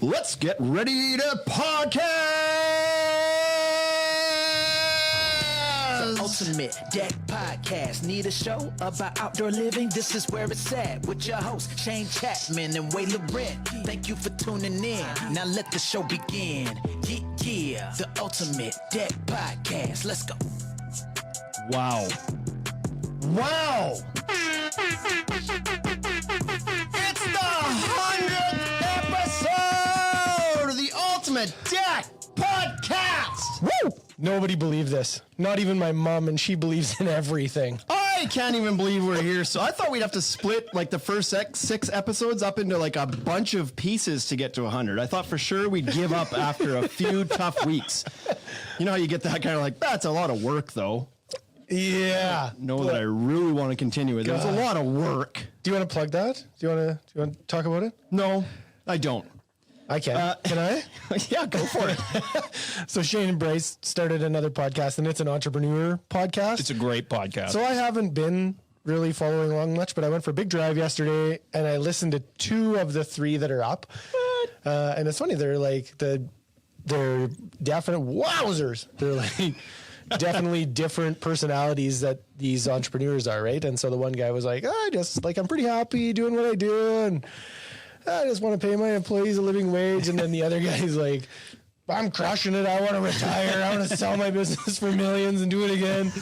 Let's get ready to podcast! Ultimate Deck Podcast. Need a show about outdoor living? This is where it's at. With your hosts, Shane Chapman and Way Laurent. Thank you for tuning in. Now let the show begin. Yeah. The Ultimate Deck Podcast. Let's go. Wow. It's the 100th episode of the Ultimate Deck Podcast! Woo! Nobody believed this. Not even my mom, and she believes in everything. I can't even believe we're here. So I thought we'd have to split like the first six episodes up into like a bunch of pieces to get to 100. I thought for sure we'd give up after a few tough weeks. You know how you get that kind of like, that's a lot of work though. Yeah. Know that I really want to continue with. There's a lot of work. Do you want to plug that? Do you want to talk about it? No, I don't. I can. Can I? Yeah, go for it. So Shane and Bryce started another podcast, and it's an entrepreneur podcast. It's a great podcast. So I haven't been really following along much, but I went for a big drive yesterday, and I listened to 2 of the 3 that are up. And it's funny, they're definite wowzers. They're like definitely different personalities that these entrepreneurs are, right? And so the one guy was like, I'm pretty happy doing what I do, and I just want to pay my employees a living wage. And then the other guy's like, I'm crushing it. I want to retire. I want to sell my business for millions and do it again.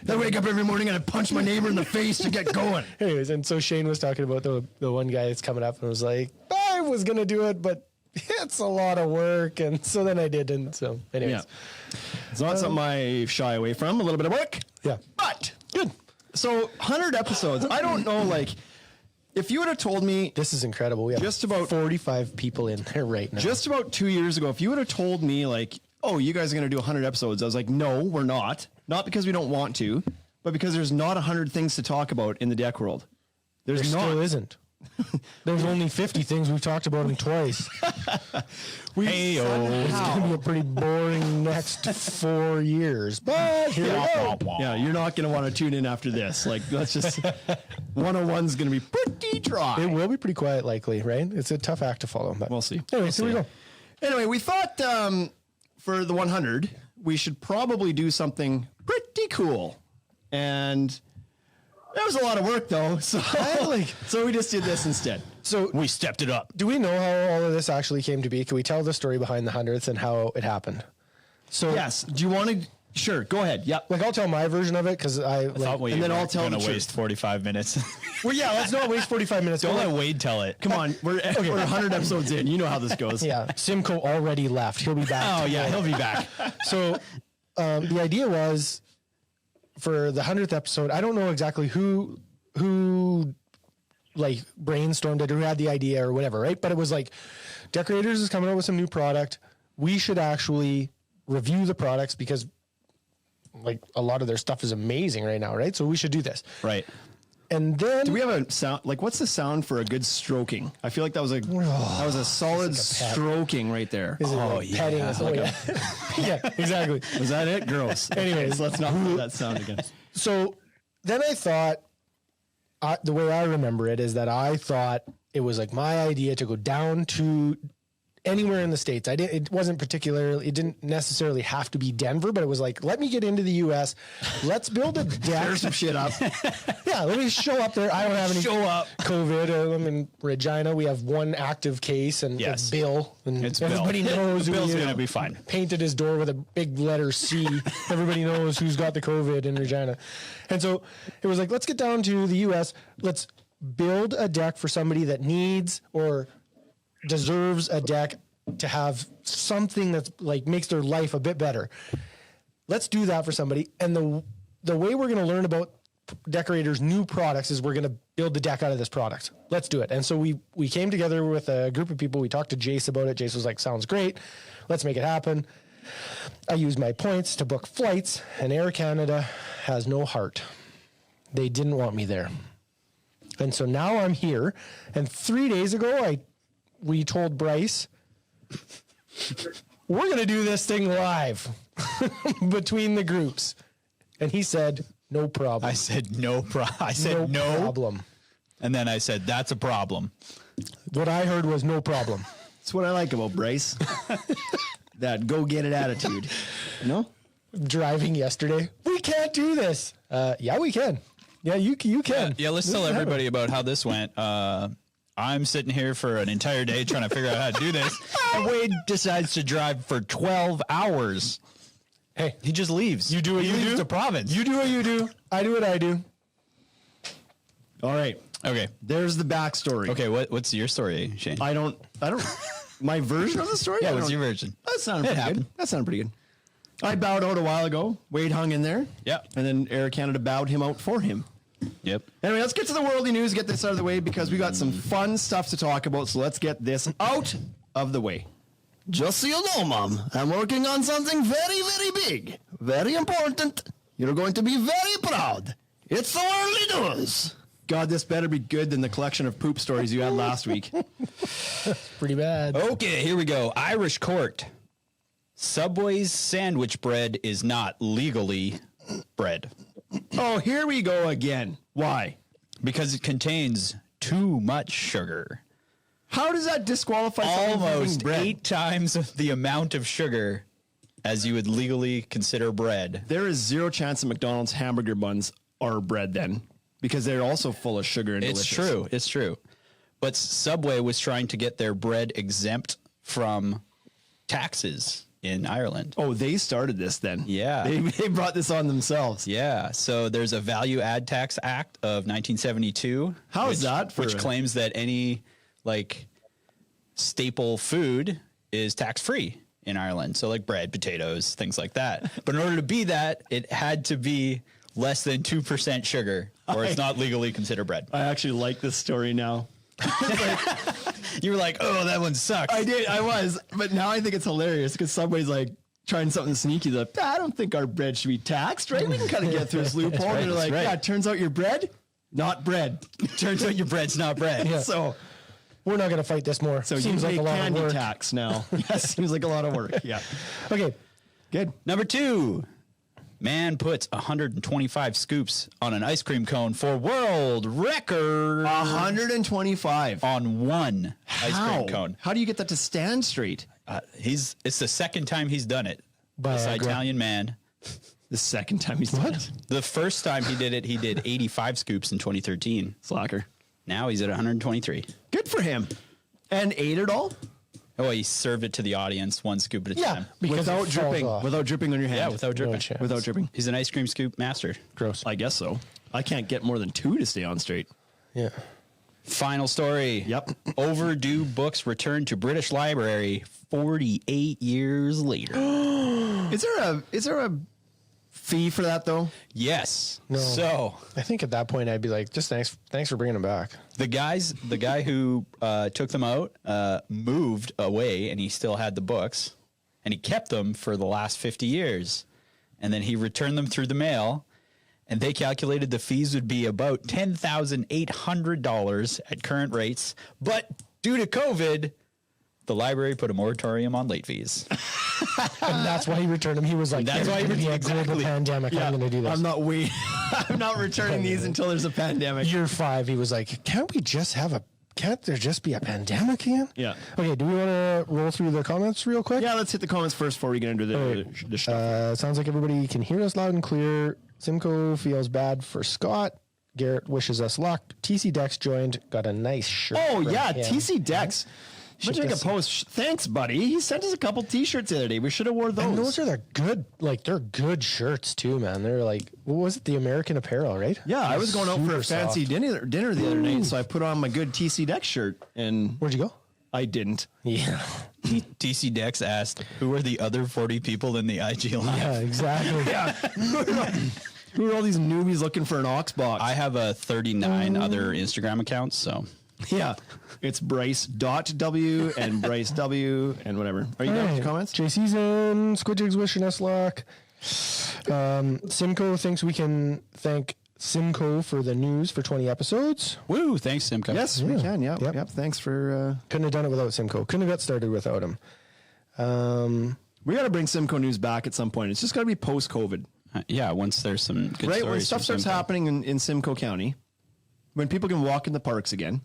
I wake up every morning and I punch my neighbor in the face to get going. Anyways, and so Shane was talking about the one guy that's coming up and was like, I was going to do it, but it's a lot of work. And so then I didn't. So anyways. Yeah. It's not something I shy away from, a little bit of work. Yeah. But good. So 100 episodes. I don't know, like, if you would have told me This is incredible. We have just about 45 people in there right now. just about 2 years ago, if you would have told me like, oh, you guys are going to do 100 episodes, I was like, no, we're not. Not because we don't want to, but because there's not 100 things to talk about in the deck world. There still isn't. There's only 50 things. We've talked about them twice. It's going to be a pretty boring next 4 years, but here we go. Yeah, you're not going to want to tune in after this. Like, that's just 101's going to be pretty dry. It will be pretty quiet, likely, right? It's a tough act to follow. But We'll see. Anyways, here we go. Anyway, we thought for the 100, we should probably do something pretty cool. And that was a lot of work, though. So, so we just did this instead. So we stepped it up. do we know how all of this actually came to be? Can we tell the story behind the 100th and how it happened? So Yes. Do you want to? Sure. Go ahead. Yep. like I'll tell my version of it because And then I'll tell the truth. waste 45 minutes. well, yeah, let's not waste 45 minutes. Don't let Wade tell it. Come on. We're 100 episodes in. You know how this goes. Yeah, Simcoe already left. He'll be back. Oh, yeah, he'll be back. So the idea was for the 100th episode, I don't know exactly who like brainstormed it or who had the idea or whatever, right? But it was like, Deckorators is coming out with some new product. We should actually review the products because like a lot of their stuff is amazing right now, right? So we should do this. Right. And then Do we have a sound? Like, what's the sound for a good stroking? I feel like that was a solid stroking right there. is it like petting? Yeah, exactly. Was that it? Gross. Anyways, Let's not do that sound again. So then I thought, the way I remember it is that I thought it was like my idea to go down to anywhere in the States. It didn't necessarily have to be Denver, but it was like, let me get into the US. Let's build a deck. Tear some shit up. Yeah, let me show up there. I don't have any COVID. I'm in Regina. We have one active case, and Yes. it's Bill. And It's Bill. everybody knows who Bill's he is. going to be fine. Painted his door with a big letter C. Everybody knows who's got the COVID in Regina. And so it was like, let's get down to the US. Let's build a deck for somebody that needs or deserves a deck to have something that's like makes their life a bit better. Let's do that for somebody. And the way we're going to learn about Deckorators' new products is we're going to build the deck out of this product. Let's do it. And so we came together with a group of people. We talked to Jace about it. Jace was like, sounds great. Let's make it happen. I used my points to book flights, and Air Canada has no heart. They didn't want me there. And so now I'm here. And 3 days ago, we told Bryce, we're going to do this thing live between the groups. And he said, no problem. I said no problem. problem. And then I said, that's a problem. What I heard was no problem. That's what I like about Bryce. That go-get-it attitude. You know? Driving yesterday, we can't do this. Yeah, we can. Yeah, you can. Yeah, let's tell everybody about how this went. I'm sitting here for an entire day trying to figure out how to do this. And Wade decides to drive for 12 hours. Hey, He just leaves. you do what he you leaves do. the province. You do what you do. I do what I do. All right. Okay. There's the backstory. Okay, what's your story, Shane? I don't, my version of the story? yeah, I what's don't- your version? That sounded pretty happened. good. That sounded pretty good. I bowed out a while ago. Wade hung in there. Yep. And then Air Canada bowed him out for him. Yep. Anyway, let's get to the worldly news, get this out of the way because we got some fun stuff to talk about. So let's get this out of the way. Just so you know, Mom, I'm working on something very, very big, very important. You're going to be very proud. It's the worldly news. God, this better be good than the collection of poop stories you had last week. Pretty bad. Okay, here we go. Irish court. Subway's sandwich bread is not legally bread Oh, here we go again. Why? because it contains too much sugar. How does that disqualify something from being Almost bread? 8 times the amount of sugar as you would legally consider bread. There is zero chance that McDonald's hamburger buns are bread then, because they're also full of sugar and It's delicious. true. It's true. But Subway was trying to get their bread exempt from taxes in Ireland. Oh, they started this then. Yeah. They brought this on themselves. Yeah, so there's a Value Add Tax Act of 1972. How is that for which a- claims that any like staple food is tax free in Ireland. So like bread, potatoes, things like that. But in order to be that, it had to be less than 2% sugar, or it's not legally considered bread. I actually like this story now. You were like, oh, that one sucks. I was. But now I think it's hilarious because Subway's like trying something sneaky. They're like, I don't think our bread should be taxed, right? We can kind of get through this loophole. right, And they're like, that's right. yeah, it turns out your bread, not bread. Turns out your bread's not bread. Yeah. So We're not going to fight this more. So Seems you like pay a lot of candy work. tax now. Yeah, seems like a lot of work. Yeah. Okay. Good. Number 2, man puts 125 scoops on an ice cream cone for world record 125. on one ice cream cone. How do you get that to stand straight? It's the second time he's done it. This Viagra. Italian man. The second time he's done it. The first time he did it, he did 85 scoops in 2013. Slacker. Now he's at 123. Good for him. And ate it all? Oh, he served it to the audience one scoop at a Yeah. time. Because Without it falls dripping. off. Without dripping on your hand. Yeah, without dripping. chance. Without dripping. He's an ice cream scoop master. Gross. I guess so. I can't get more than 2 to stay on straight. Yeah. Final story. Yep. Overdue books returned to British Library 48 years later. Is there a fee for that though? Yes. No. So I think at that point I'd be like, just thanks for bringing them back. the guy who took them out moved away, and he still had the books, and he kept them for the last 50 years, and then he returned them through the mail, and they calculated the fees would be about $10,800 at current rates, but due to COVID, the library put a moratorium on late fees. And that's why he returned them. He was like, That's there's why he going to be a returned- global exactly. pandemic. I'm going to do this. I'm not I'm not returning these until there's a pandemic. Year 5, he was like, can't there just be a pandemic again? Yeah. Okay, do we want to roll through the comments real quick? Yeah, let's hit the comments first before we get into the stuff. Sounds like everybody can hear us loud and clear. Simcoe feels bad for Scott. Garrett wishes us luck. TC Dex joined, got a nice shirt. Oh from yeah, him. TC Dex. Should make a us- post. Thanks, buddy. He sent us a couple T-shirts the other day. We should have wore those. And those are the good, they're good shirts too, man. They're like, what was it? The American Apparel, right? yeah, I was going out for a Super fancy soft. dinner the other night, so I put on my good TC Dex shirt, and Where'd you go? I didn't. Yeah. TC Dex asked, who are the other 40 people in the IG line? Yeah, exactly. Yeah. Who are all these newbies looking for an Ox box? I have 39 other Instagram accounts, so Yeah. It's Bryce.w and Bryce W and whatever. Are you done with your comments? JC's in. Squidjig's wishing us luck. Simcoe thinks we can thank Simcoe for the news for 20 episodes. woo, thanks, Simcoe. Yes, we Yeah. can. Yep. Yep. Yep. Thanks for. Couldn't have done it without Simcoe. Couldn't have got started without him. We got to bring Simcoe news back at some point. It's just got to be post-COVID, Yeah, once there's some good right? stories. When stuff from starts Simcoe. happening in Simcoe County, when people can walk in the parks again.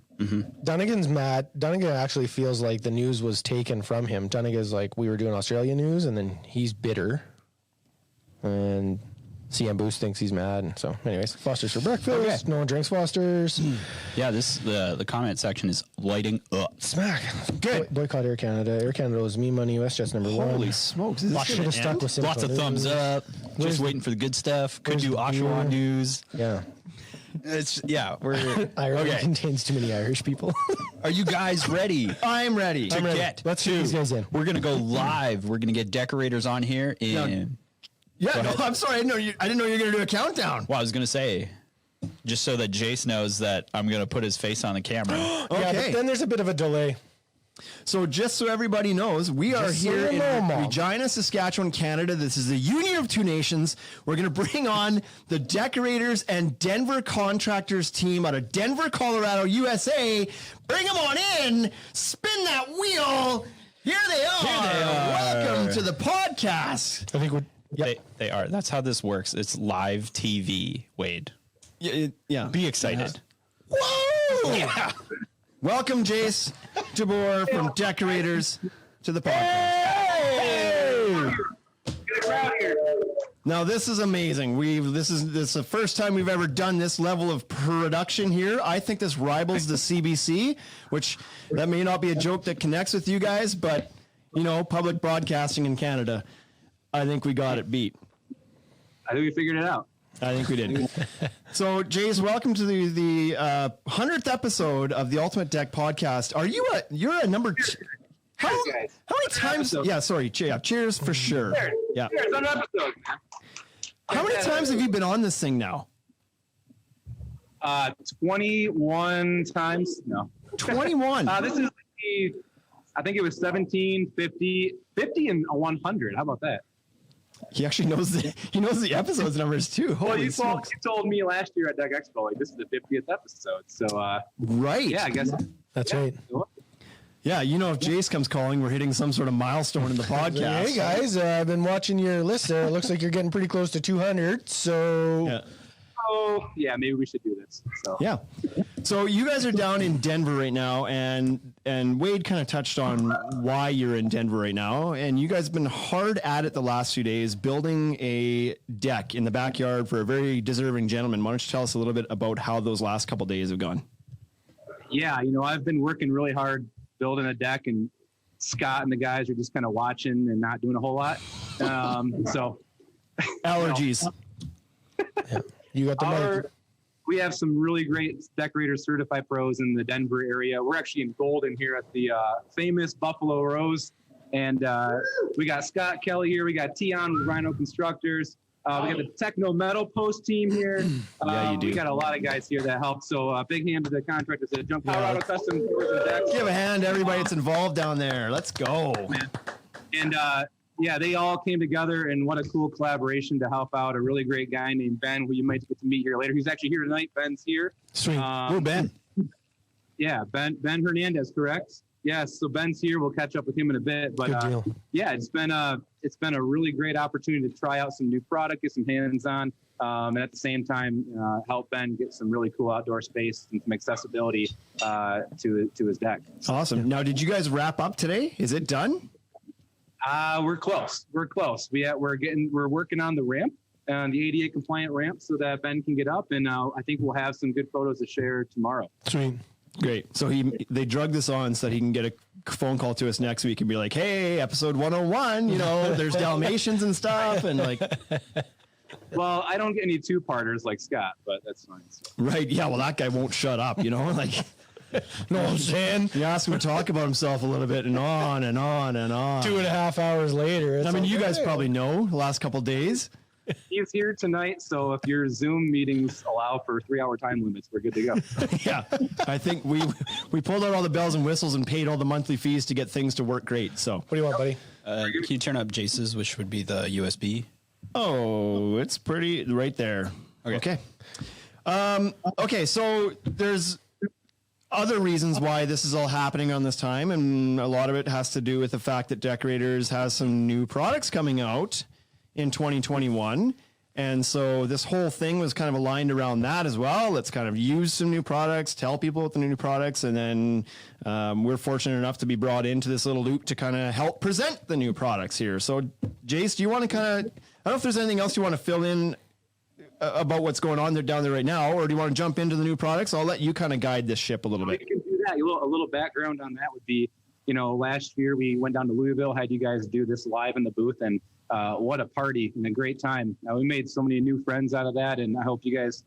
Dunnigan's mad. Dunnigan actually feels like the news was taken from him. Dunnigan's like, we were doing Australia news, and then he's bitter. And CM Boost thinks he's mad. And so, anyways, Foster's for breakfast. Okay. No one drinks Foster's. Yeah, the comment section is lighting up. Smack. Good. Boycott Air Canada. Air Canada owes me money. WestJet's number one. Holy smokes. Is this Should gonna have stuck end? with Lots of Simple thumbs News. up. Where's Just the- waiting for the good stuff. Could where's do the Oshawa beer? news. Yeah. It's we're Ireland okay. contains too many Irish people. Are you guys ready? I'm ready. to ready. get Let's get to- these guys in. We're gonna go live. We're gonna get Decorators on here in. Yeah, no, I'm sorry. I didn't know you were going to do a countdown. Well, I was gonna say, just so that Jace knows that I'm gonna put his face on the camera. Yeah, Okay. but then there's a bit of a delay. So just so everybody knows, we are Just so here you in know, Mom. Regina, Saskatchewan, Canada. This is the Union of Two Nations. We're going to bring on the Decorators and Denver Contractors team out of Denver, Colorado, USA. Bring them on in. Spin that wheel. Here they are. Welcome to the podcast. I think we're. They are. That's how this works. It's live TV. Wade, Yeah. be excited. Whoa! Yeah. Welcome, Jace DeBoer from Decorators to the podcast. Now this is amazing. This is the first time we've ever done this level of production here. I think this rivals the CBC, which that may not be a joke that connects with you guys, but public broadcasting in Canada, I think we got it beat. I think we figured it out. I think we did. So, Jace, welcome to the 100th episode of the Ultimate Deck Podcast. You're a number? How many times? episode. Yeah, sorry. Cheers for sure. Yeah. Here's an episode, man. How many times have you been on this thing now? 21 times. No. 21. This is I think it was 17, 50, and 100. How about that? He actually knows the episodes numbers too. Well, Holy you smokes! told me last year at Deck Expo, like this is the 50th episode. So Right. yeah, I guess. That's right. Yeah, if Jace comes calling, we're hitting some sort of milestone in the podcast. Hey guys, I've been watching your list there. It looks like you're getting pretty close to 200. So Yeah. Oh yeah, maybe we should do this. So Yeah. So you guys are down in Denver right now, and Wade kind of touched on why you're in Denver right now, and you guys have been hard at it the last few days building a deck in the backyard for a very deserving gentleman. Why don't you tell us a little bit about how those last couple days have gone? yeah, I've been working really hard building a deck, and Scott and the guys are just kind of watching and not doing a whole lot. So Allergies. you got the mic. We have some really great Decorators certified pros in the Denver area. We're actually in Golden here at the famous Buffalo Rose. And we got Scott Kelly here. We got Tion with Rhino Constructors. We got the Techno Metal Post team here. Yeah, you do. We got a lot of guys here that help. So big hand to the contractors that Jump Colorado Custom Doors and Decks. Give a hand to everybody that's involved down there. Let's go. And yeah, they all came together, and what a cool collaboration to help out a really great guy named Ben, who you might get to meet here later. He's actually here tonight. Ben's here. Sweet. Ben. Yeah, Ben Hernandez, correct? Yes, so Ben's here. We'll catch up with him in a bit. But Good deal. yeah, it's been a really great opportunity to try out some new product, get some hands-on, and at the same time help Ben get some really cool outdoor space and some accessibility to his deck. Awesome. Now, did you guys wrap up today? Is it done? We're close. We're working on the ramp, the ADA compliant ramp, so that Ben can get up, and I think we'll have some good photos to share tomorrow. Sweet. Great. So they drug this on so that he can get a phone call to us next week and be like, hey, episode 101, there's Dalmatians and stuff. And like, Well, I don't get any two-parters like Scott, but that's fine. So. right. Yeah. Well, that guy won't shut up, like, No, I'm saying you ask him to talk about himself a little bit and on and on and on. 2.5 hours later. It's I mean, like, you guys hey. probably know the last couple days. He's here tonight, so if your Zoom meetings allow for 3-hour time limits, we're good to go. Yeah. I think we pulled out all the bells and whistles and paid all the monthly fees to get things to work great. So, What do you want, buddy? Can you turn up Jace's, which would be the USB? oh, it's pretty right there. Okay. Okay. So there's other reasons why this is all happening on this time, and a lot of it has to do with the fact that Decorators has some new products coming out in 2021, And so this whole thing was kind of aligned around that as well. Let's kind of use some new products, tell people about the new products, and then we're fortunate enough to be brought into this little loop to kind of help present the new products here. So, Jace, do you want to kind of, I don't know if there's anything else you want to fill in about what's going on there down there right now, or do you want to jump into the new products? I'll let you kind of guide this ship a little bit. We can do that. A little background on that would be, last year we went down to Louisville, had you guys do this live in the booth, and what a party and a great time. We made so many new friends out of that, and I hope you guys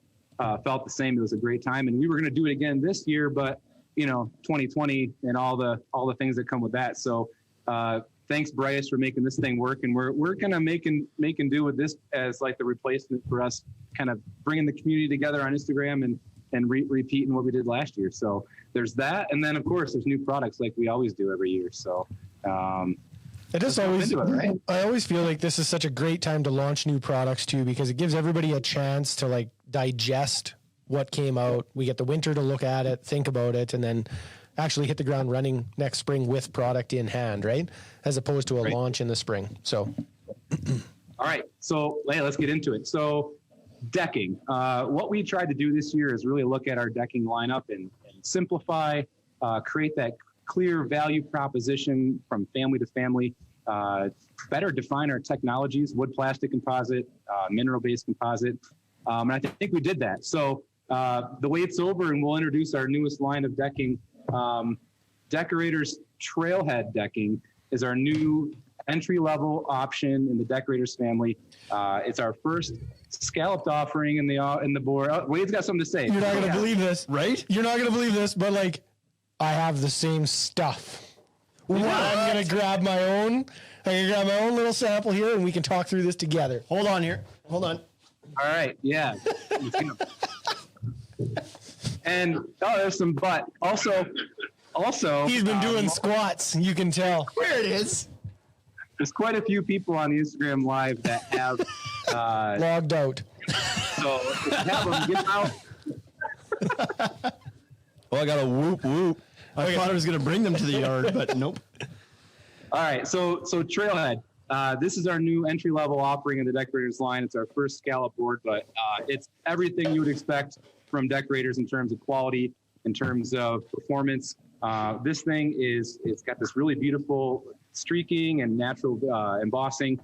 felt the same. It was a great time, and we were going to do it again this year, but 2020 and all the things that come with that. So thanks, Bryce, for making this thing work, and we're kind of making do with this as like the replacement for us, kind of bringing the community together on Instagram and repeating what we did last year. So there's that, and then of course there's new products like we always do every year. So. I always feel like this is such a great time to launch new products too, because it gives everybody a chance to like digest what came out. We get the winter to look at it, think about it, and then actually hit the ground running next spring with product in hand, right? As opposed to a launch in the spring. So, all right. So let's get into it. So decking, what we tried to do this year is really look at our decking lineup and simplify, create that clear value proposition from family to family, better define our technologies, wood, plastic, composite, mineral-based composite. And I think we did that. So the way it's over, and we'll introduce our newest line of decking. Deckorators Trailhead decking is our new entry-level option in the Deckorators family. It's our first scalloped offering in the board. Oh, Wade's got something to say. You're not going to believe this, right? You're not going to believe this, but like, I have the same stuff. What? I'm going to grab my own. Little sample here, and we can talk through this together. Hold on here. Hold on. All right. Yeah. And there's some butt. Also, he's been doing squats. You can tell. There it is. There's quite a few people on the Instagram Live that have logged out. So if you have them, get out. Well, I got a whoop whoop. I thought I was going to bring them to the yard, but nope. All right, so Trailhead. This is our new entry-level offering in the Deckorators line. It's our first scallop board, but it's everything you would expect from Deckorators in terms of quality, in terms of performance. This thing it's got this really beautiful streaking and natural embossing.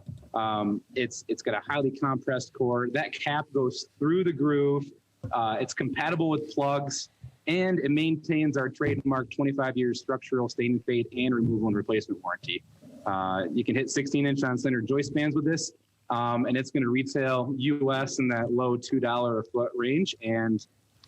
It's got a highly compressed core. That cap goes through the groove. It's compatible with plugs. And it maintains our trademark 25-year structural stain and fade and removal and replacement warranty. You can hit 16-inch on-center joist spans with this, and it's going to retail U.S. in that low $2 a foot range. And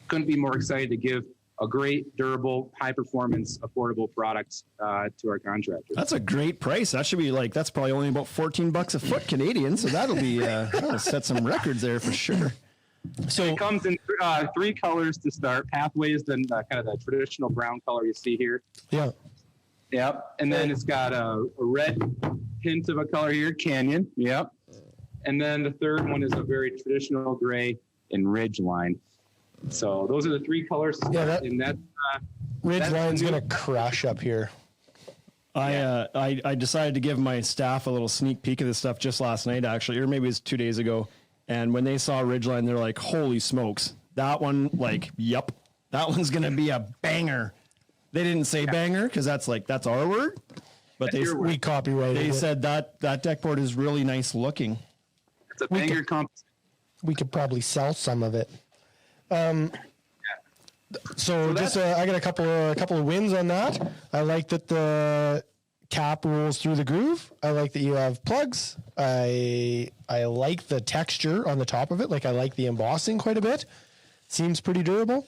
couldn't be more excited to give a great, durable, high-performance, affordable product to our contractors. That's a great price. That should be that's probably only about $14 a foot Canadian. So that'll set some records there for sure. So it comes in three colors to start. Pathway is the kind of the traditional brown color you see here. Yeah. Yep. And then it's got a red hint of a color here, Canyon. Yep. And then the third one is a very traditional gray in Ridgeline. So those are the three colors. Yeah. And Ridgeline's going to crush up here. I decided to give my staff a little sneak peek of this stuff just last night, actually, or maybe it was 2 days ago. And when they saw Ridgeline, they're like, holy smokes. That one, yep, that one's going to be a banger. They didn't say banger because that's our word. But we copyrighted They it. said that deck board is really nice looking. It's a banger composite. We could probably sell some of it. So just I got a couple of wins on that. I like that the cap rolls through the groove. I like that you have plugs. I like the texture on the top of it. I like the embossing quite a bit. Seems pretty durable.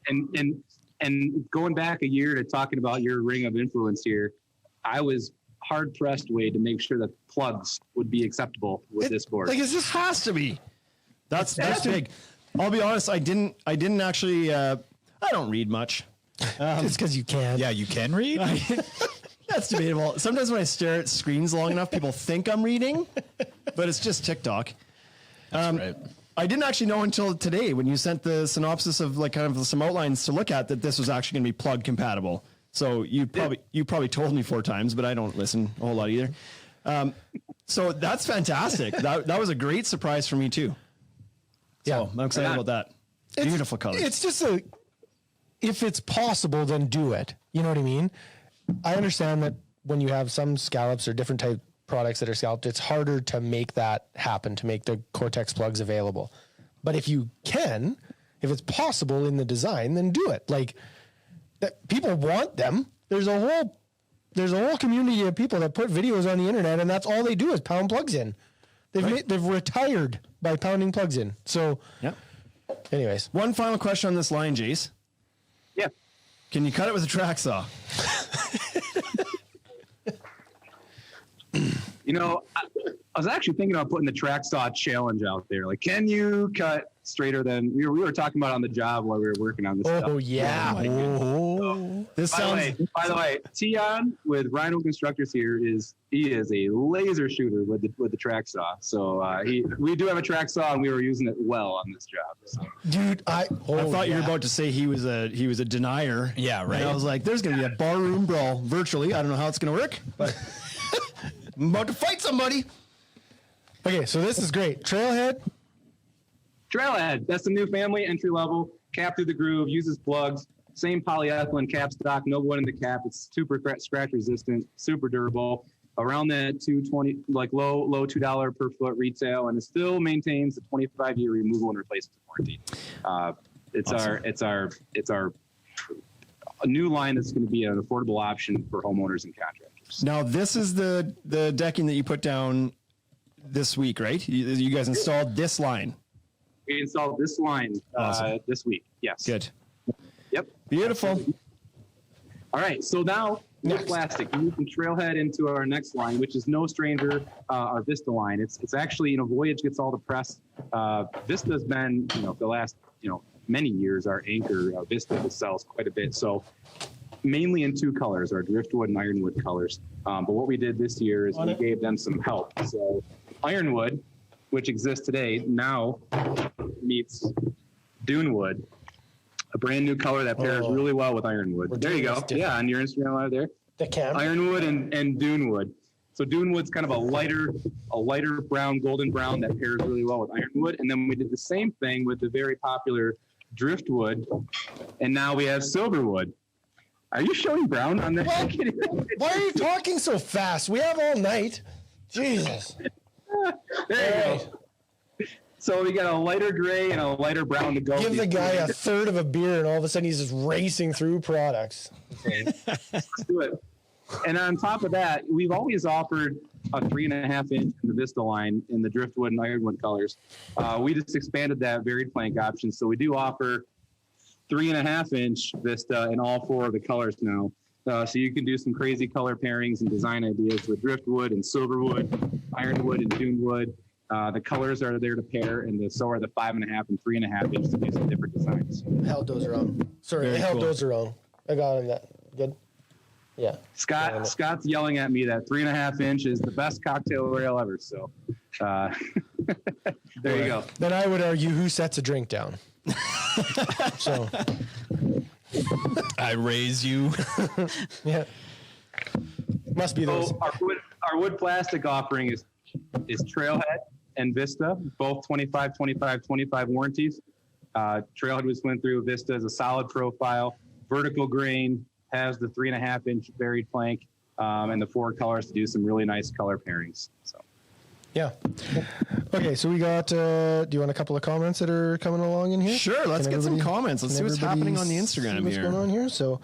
And going back a year to talking about your ring of influence here, I was hard pressed, Wade, to make sure that plugs would be acceptable with this board. This has to be. That's big. I'll be honest. I didn't actually. I don't read much. It's because you can. Yeah, you can read. That's debatable. Sometimes when I stare at screens long enough, people think I'm reading, but it's just TikTok. Right. I didn't actually know until today when you sent the synopsis of kind of some outlines to look at that this was actually going to be plug compatible. So you probably told me 4 times, but I don't listen a whole lot either. So that's fantastic. That was a great surprise for me too. Yeah. So I'm excited about that. Beautiful colors. It's just if it's possible, then do it. You know what I mean? I understand that when you have some scallops or different type products that are scalloped, it's harder to make that happen, to make the Cortex plugs available. But if you can, if it's possible in the design, then do it. Like, that people want them. There's a whole community of people that put videos on the internet, and that's all they do is pound plugs in. They've retired by pounding plugs in. So, yeah. Anyways, One final question on this line, Jace. Yeah. Can you cut it with a track saw? You know, I was actually thinking about putting the track saw challenge out there. Like, can you cut straighter than we were talking about on the job while we were working on this stuff? oh yeah. This sounds. By the way, Tion with Rhino Constructors here is a laser shooter with the track saw. So we do have a track saw, and we were using it well on this job. So. Dude, I thought you were about to say he was a denier. Yeah, right. And I was like, there's going to be a barroom brawl virtually. I don't know how it's going to work, but I'm about to fight somebody. Okay, so this is great. Trailhead. That's the new family, entry level, cap through the groove, uses plugs, same polyethylene cap stock, no wood in the cap. It's super scratch resistant, super durable. Around that $220, like low $2 per foot retail, and it still maintains the 25-year removal and replacement warranty. It's awesome. It's our a new line that's going to be an affordable option for homeowners and contractors. Now, this is the decking that you put down this week, right? You guys installed this line. We installed this line this week. Yes. Good. Yep. Beautiful. All right. So now with plastic, we move from Trailhead into our next line, which is no stranger, our Vista line. It's actually, Voyage gets all the press. Vista's been, the last, many years, our anchor Vista that sells quite a bit. So mainly in two colors, our driftwood and ironwood colors. But what we did this year is we gave them some help. So ironwood, which exists today, now meets dunewood, a brand new color that pairs really well with ironwood. There you go. Yeah, on your Instagram live there. The camera. Ironwood and dunewood. So dunewood's kind of a lighter brown, golden brown that pairs really well with ironwood. And then we did the same thing with the very popular driftwood, and now we have silverwood. Are you showing brown on this? Why are you talking so fast? We have all night. Jesus. There you go. So we got a lighter gray and a lighter brown to go. Give the guy a third of a beer, and all of a sudden he's just racing through products. Let's do it. And on top of that, we've always offered a 3.5 inch in the Vista line in the driftwood and ironwood colors. We just expanded that varied plank option. So we do offer 3.5 inch Vista in all 4 of the colors now. So you can do some crazy color pairings and design ideas with driftwood and silverwood, ironwood and dunewood. The colors are there to pair, and so are the 5.5 and 3.5 inch to do some different designs. Held those wrong. Sorry, I held those wrong. I got him that. Good. Yeah. Scott's yelling at me that 3.5 inch is the best cocktail rail ever. So there you go. Then I would argue who sets a drink down. So I raise you. Yeah. Must be those. So our wood plastic offering is Trailhead and Vista, both 25 warranties. Trailhead was went through. Vista is a solid profile, vertical grain, has the 3.5 inch varied plank, and the 4 colors to do some really nice color pairings. So. Yeah. Okay, so we got, do you want a couple of comments that are coming along in here? Sure, let's get some comments. Let's see what's happening on the Instagram what's here. going on here? So,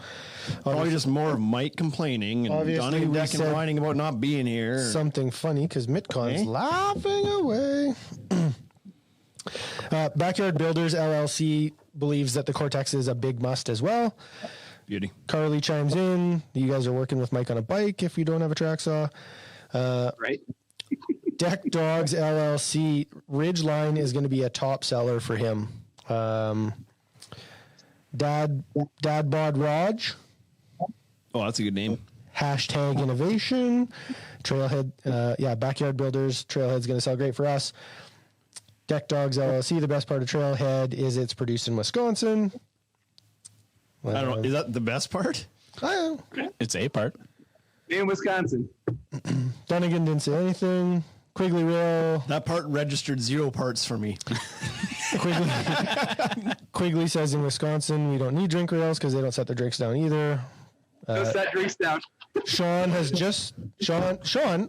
probably just more of Mike complaining and Donnie and Decking whining about not being here. Something funny because Mitcon's laughing away. Backyard Builders LLC believes that the Cortex is a big must as well. Beauty. Carly chimes in. You guys are working with Mike on a bike if you don't have a track saw. Right. Deck Dogs LLC, Ridgeline is going to be a top seller for him. Dad Bod Raj. Oh, that's a good name. Hashtag innovation. Trailhead, Backyard Builders. Trailhead's going to sell great for us. Deck Dogs LLC, the best part of Trailhead is it's produced in Wisconsin. I don't know. Is that the best part? It's a part. In Wisconsin. Dunnigan didn't say anything. Quigley Rail. That part registered 0 parts for me. Quigley says in Wisconsin we don't need drink rails because they don't set their drinks down either. Go set drinks down. Sean,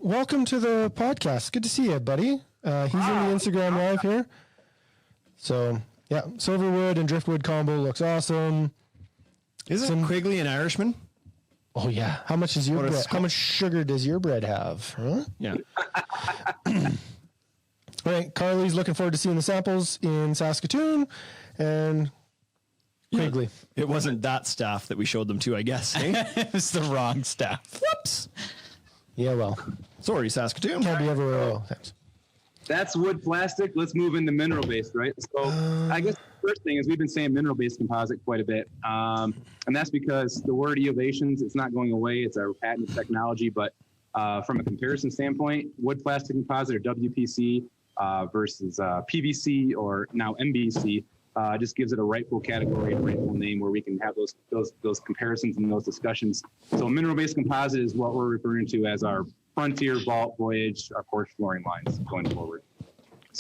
welcome to the podcast. Good to see you, buddy. He's in the Instagram live here. So yeah, Silverwood and Driftwood combo looks awesome. Isn't Quigley an Irishman? Oh yeah. How much is your bread? How much sugar does your bread have? Huh? Yeah. All right, Carly's looking forward to seeing the samples in Saskatoon, and Quigley. It wasn't that staff that we showed them to, I guess. Eh? It was the wrong staff. Whoops. Yeah, well, Sorry, Saskatoon. can't be everywhere. Oh, thanks. That's wood plastic. Let's move into mineral based, right? So I guess the first thing is we've been saying mineral based composite quite a bit. And that's because the word eovations, it's not going away. It's our patented technology. But from a comparison standpoint, wood plastic composite or WPC versus PVC or now MBC just gives it a rightful category and rightful name where we can have those comparisons and those discussions. So mineral based composite is what we're referring to as our Frontier, Vault, Voyage, our porch flooring lines going forward.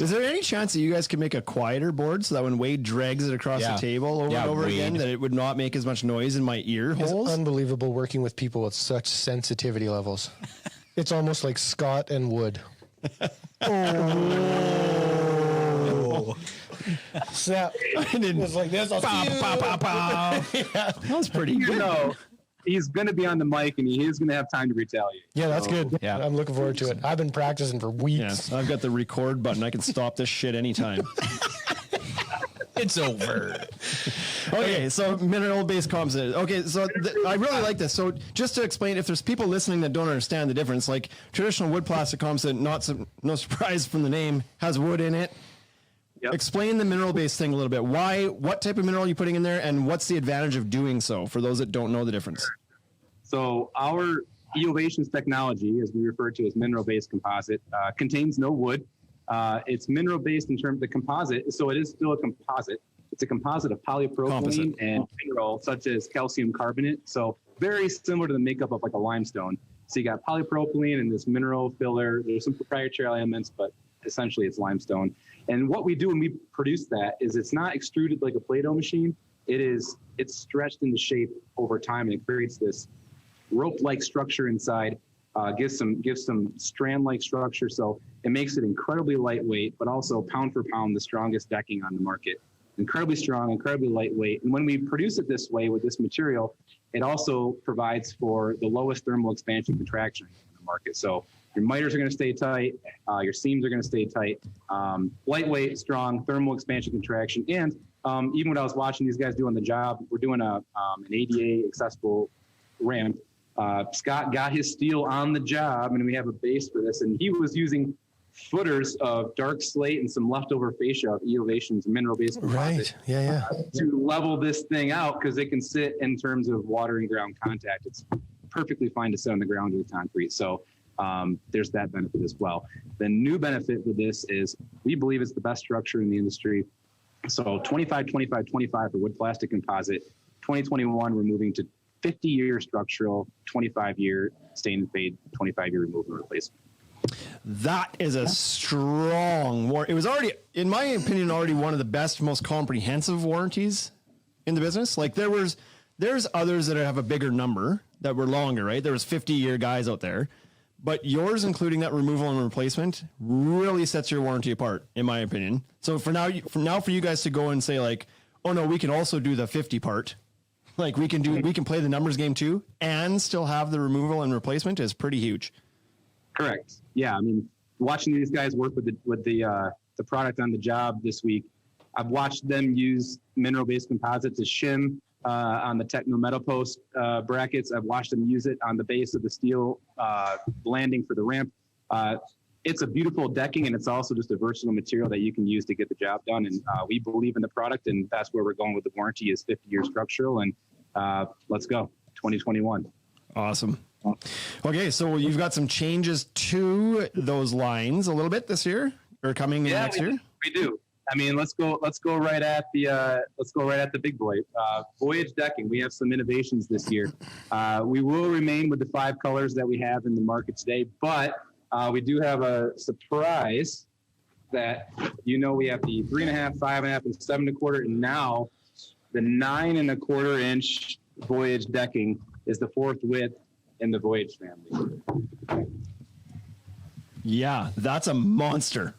Is there any chance that you guys could make a quieter board so that when Wade drags it across the table over and over again, that it would not make as much noise in my ear holes? It's unbelievable working with people with such sensitivity levels. It's almost like Scott and Wood. Oh. Snap. It's like this. That was pretty good. You know, he's going to be on the mic and he is going to have time to retaliate. Yeah, that's good. Yeah. I'm looking forward to it. I've been practicing for weeks. Yes, I've got the record button. I can stop this shit anytime. It's over. Okay, so mineral-based composite. Okay, so I really like this. So just to explain, if there's people listening that don't understand the difference, like traditional wood plastic composite, no surprise from the name, has wood in it. Yep. Explain the mineral-based thing a little bit. What type of mineral are you putting in there, and what's the advantage of doing so for those that don't know the difference? So our eovations technology, as we refer to as mineral-based composite, contains no wood. It's mineral-based in terms of the composite, so it is still a composite. It's a composite of polypropylene and mineral, such as calcium carbonate. So very similar to the makeup of like a limestone. So you got polypropylene and this mineral filler. There's some proprietary elements, but essentially it's limestone. And what we do when we produce that is it's not extruded like a Play-Doh machine. It's stretched into shape over time, and it creates this rope-like structure inside. Gives some strand-like structure, so it makes it incredibly lightweight, but also pound for pound the strongest decking on the market. Incredibly strong, incredibly lightweight. And when we produce it this way with this material, it also provides for the lowest thermal expansion contraction in the market. So your miters are going to stay tight, your seams are going to stay tight, lightweight, strong, thermal expansion contraction. And even when I was watching these guys doing the job, we're doing an ADA accessible ramp. Scott got his steel on the job, and we have a base for this, and he was using footers of dark slate and some leftover fascia of eovations, mineral-based composite, to level this thing out, because it can sit in terms of water and ground contact. It's perfectly fine to sit on the ground with concrete. So there's that benefit as well. The new benefit with this is we believe it's the best structure in the industry. So 25, 25, 25 for wood plastic composite. 2021, we're moving to 50-year structural, 25-year stain and fade, 25-year removal and replacement. That is a strong warranty. It was already, in my opinion, already one of the best, most comprehensive warranties in the business. Like there's others that have a bigger number that were longer, right? There was 50-year guys out there, but yours, including that removal and replacement, really sets your warranty apart, in my opinion. So for you guys to go and say like, oh no, we can also do the 50 part. Like we can play the numbers game too, and still have the removal and replacement is pretty huge. Correct. Yeah. I mean, watching these guys work with the product on the job this week, I've watched them use mineral-based composite to shim on the Techno metal post brackets. I've watched them use it on the base of the steel landing for the ramp. It's a beautiful decking, and it's also just a versatile material that you can use to get the job done. And we believe in the product, and that's where we're going with the warranty is 50-year structural. And let's go, 2021. Awesome. Okay, so you've got some changes to those lines a little bit this year, or coming in next year. We do. I mean, let's go right at the big boy. Voyage Decking. We have some innovations this year. We will remain with the 5 colors that we have in the market today, but We do have a surprise that, we have the 3.5, 5.5, and 7.25, and now the 9.25 inch Voyage decking is the 4th width in the Voyage family. Yeah, that's a monster.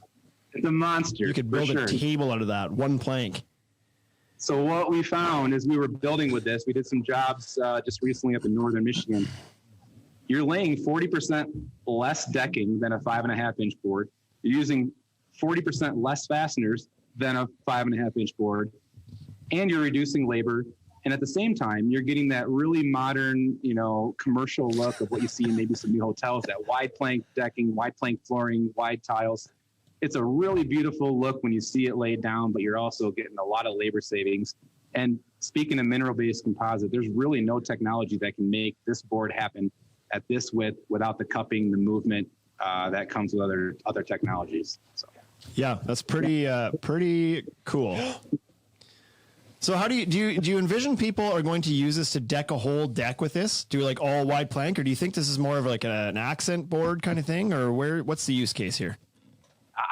It's a monster. You could build a table out of that, one plank. So what we found as we were building with this, we did some jobs just recently up in northern Michigan. You're laying 40% less decking than a 5.5 inch board. You're using 40% less fasteners than a 5.5 inch board, and you're reducing labor. And at the same time, you're getting that really modern, commercial look of what you see in maybe some new hotels, that wide plank decking, wide plank flooring, wide tiles. It's a really beautiful look when you see it laid down, but you're also getting a lot of labor savings. And speaking of mineral-based composite, there's really no technology that can make this board happen at this width without the cupping, the movement that comes with other technologies. So. Yeah, that's pretty cool. So how do you envision people are going to use this to deck a whole deck with this? Do like all wide plank, or do you think this is more of like an accent board kind of thing, or what's the use case here?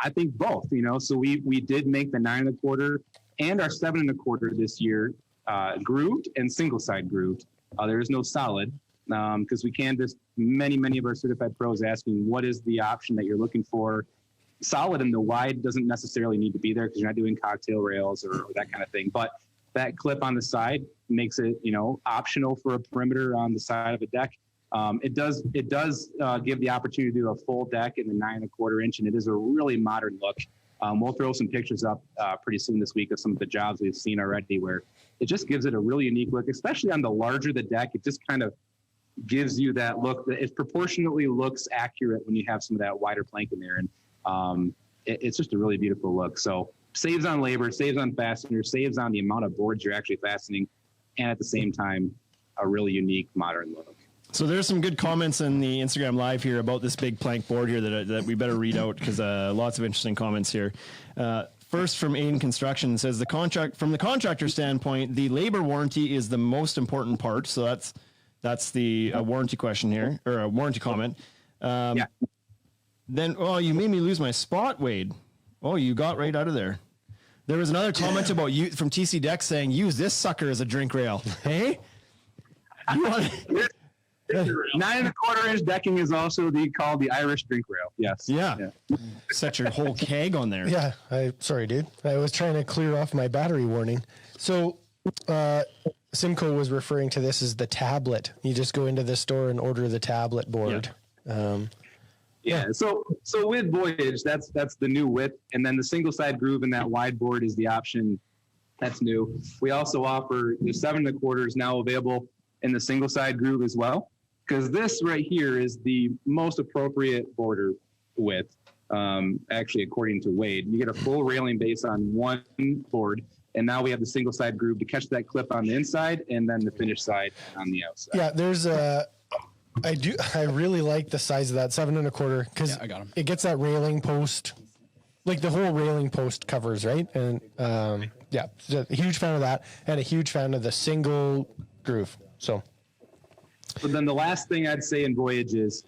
I think both, so we did make the 9.25 and our 7.25 this year, grooved and single side grooved. There is no solid, because we canvassed many of our certified pros asking what is the option that you're looking for. Solid and the wide doesn't necessarily need to be there because you're not doing cocktail rails or that kind of thing. But that clip on the side makes it, optional for a perimeter on the side of a deck. It does give the opportunity to do a full deck in the 9.25 inch, and it is a really modern look. We'll throw some pictures up pretty soon this week of some of the jobs we've seen already, where it just gives it a really unique look, especially on the larger the deck. It just kind of gives you that look that it proportionately looks accurate when you have some of that wider plank in there. And it's just a really beautiful look. So saves on labor, saves on fasteners, saves on the amount of boards you're actually fastening, and at the same time, a really unique modern look. So there's some good comments in the Instagram live here about this big plank board here that we better read out, because lots of interesting comments here. First from Aiden Construction says from the contractor standpoint, the labor warranty is the most important part. So that's the warranty question here, or a warranty comment. Yeah. Then, you made me lose my spot, Wade. Oh, you got right out of there. There was another comment about you from TC Deck saying, use this sucker as a drink rail. Hey? 9.25 inch decking is also called the Irish drink rail. Yes. Yeah. Set your whole keg on there. Yeah. Sorry, dude. I was trying to clear off my battery warning. So, Simcoe was referring to this as the tablet. You just go into the store and order the tablet board. Yeah. So with Voyage, that's the new width, and then the single side groove in that wide board is the option. That's new. We also offer the 7.25 is now available in the single side groove as well, because this right here is the most appropriate border width. Actually, according to Wade, you get a full railing base on one board, and now we have the single side groove to catch that clip on the inside, and then the finished side on the outside. Yeah, there's I really like the size of that 7.25, because it gets that railing post, like the whole railing post covers, right? And so a huge fan of that, and a huge fan of the single groove. So then the last thing I'd say in Voyage is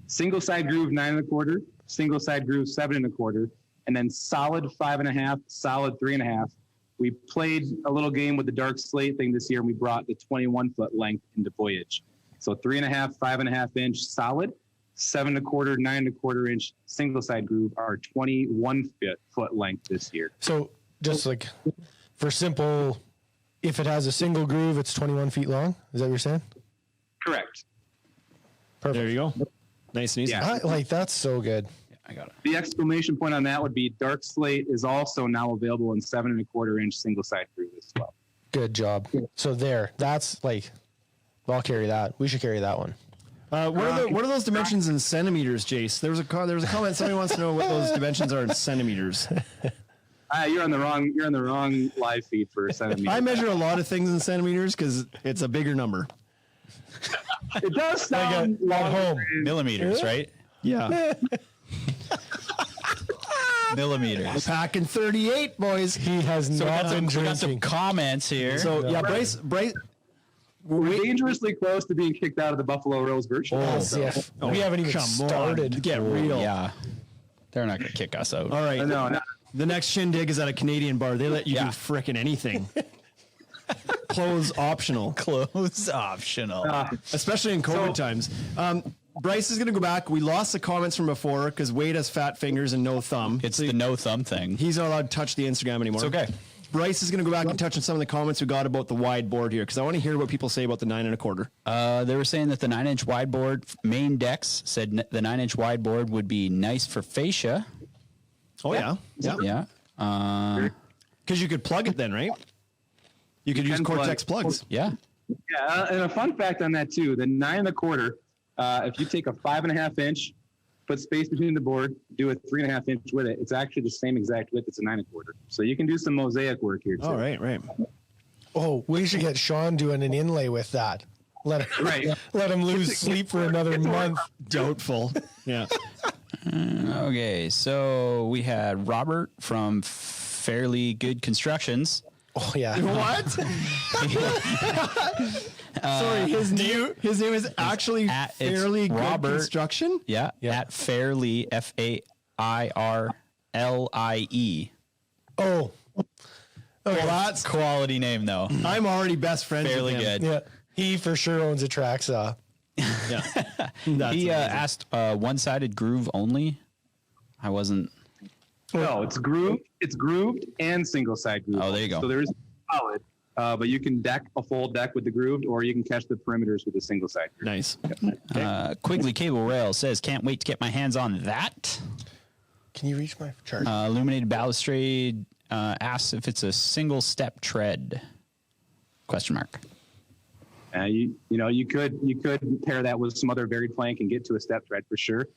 single side groove 9.25, single side groove 7.25, and then solid 5.5, solid 3.5. We played a little game with the dark slate thing this year, and we brought the 21-foot length into Voyage. So 3.5, 5.5 inch solid, 7.25, 9.25 inch single side groove are 21-foot length this year. So just like for simple, if it has a single groove, it's 21 feet long. Is that what you're saying? Correct. Perfect. There you go. Nice and easy. Yeah. That's so good. Yeah, I got it. The exclamation point on that would be dark slate is also now available in 7.25 inch single side groove as well. Good job. So that's like, I'll carry that. We should carry that one. What are those dimensions in centimeters, Jace? There was a comment. Somebody wants to know what those dimensions are in centimeters. You're on the wrong live feed for centimeters. I measure a lot of things in centimeters because it's a bigger number. It does sound at home. Millimeters, right? Yeah. Millimeters. Packing 38, boys. He has not been We got some drinking. comments here. So yeah, Bryce We're dangerously close to being kicked out of the Buffalo Rose virtual. We haven't even started. Get real. Yeah. They're not going to kick us out. All right. No. The next shindig is at a Canadian bar. They let you do frickin' anything. Clothes optional. Clothes optional. Especially in COVID times. Bryce is going to go back. We lost the comments from before because Wade has fat fingers and no thumb. It's the no thumb thing. He's not allowed to touch the Instagram anymore. It's okay. Bryce is going to go back and touch on some of the comments we got about the wide board here because I want to hear what people say about the 9 1/4. They were saying that the 9-inch wide board main decks said the 9-inch wide board would be nice for fascia. Oh, yeah. Yeah. Because you could plug it then, right? You could use Cortex plugs. Yeah. Yeah, and a fun fact on that too: the 9 1/4. If you take a 5.5 inch, put space between the board, do a 3.5 inch with it, it's actually the same exact width as a 9 1/4. So you can do some mosaic work here too. Oh, right. Oh, we should get Sean doing an inlay with that. Let him lose sleep for another month. Doubtful. Yeah. Okay, so we had Robert from Fairly Good Constructions. Oh, yeah. What? Sorry, his name is actually Fairly Good Robert. Construction? Yeah, at Fairly, Fairlie. Oh. Well, that's Quality name, though. I'm already best friends Fairly with him. good. Yeah. He for sure owns a track saw. Yeah. He asked one-sided groove only. I wasn't. No, it's grooved and single side groove. Oh, there you go. So there is solid, but you can deck a full deck with the grooved, or you can catch the perimeters with a single side groove. Nice. Quigley Cable Rail says, can't wait to get my hands on that. Can you reach my chart? Illuminated Balustrade asks if it's a single step tread. Question mark. You could pair that with some other varied plank and get to a step tread for sure.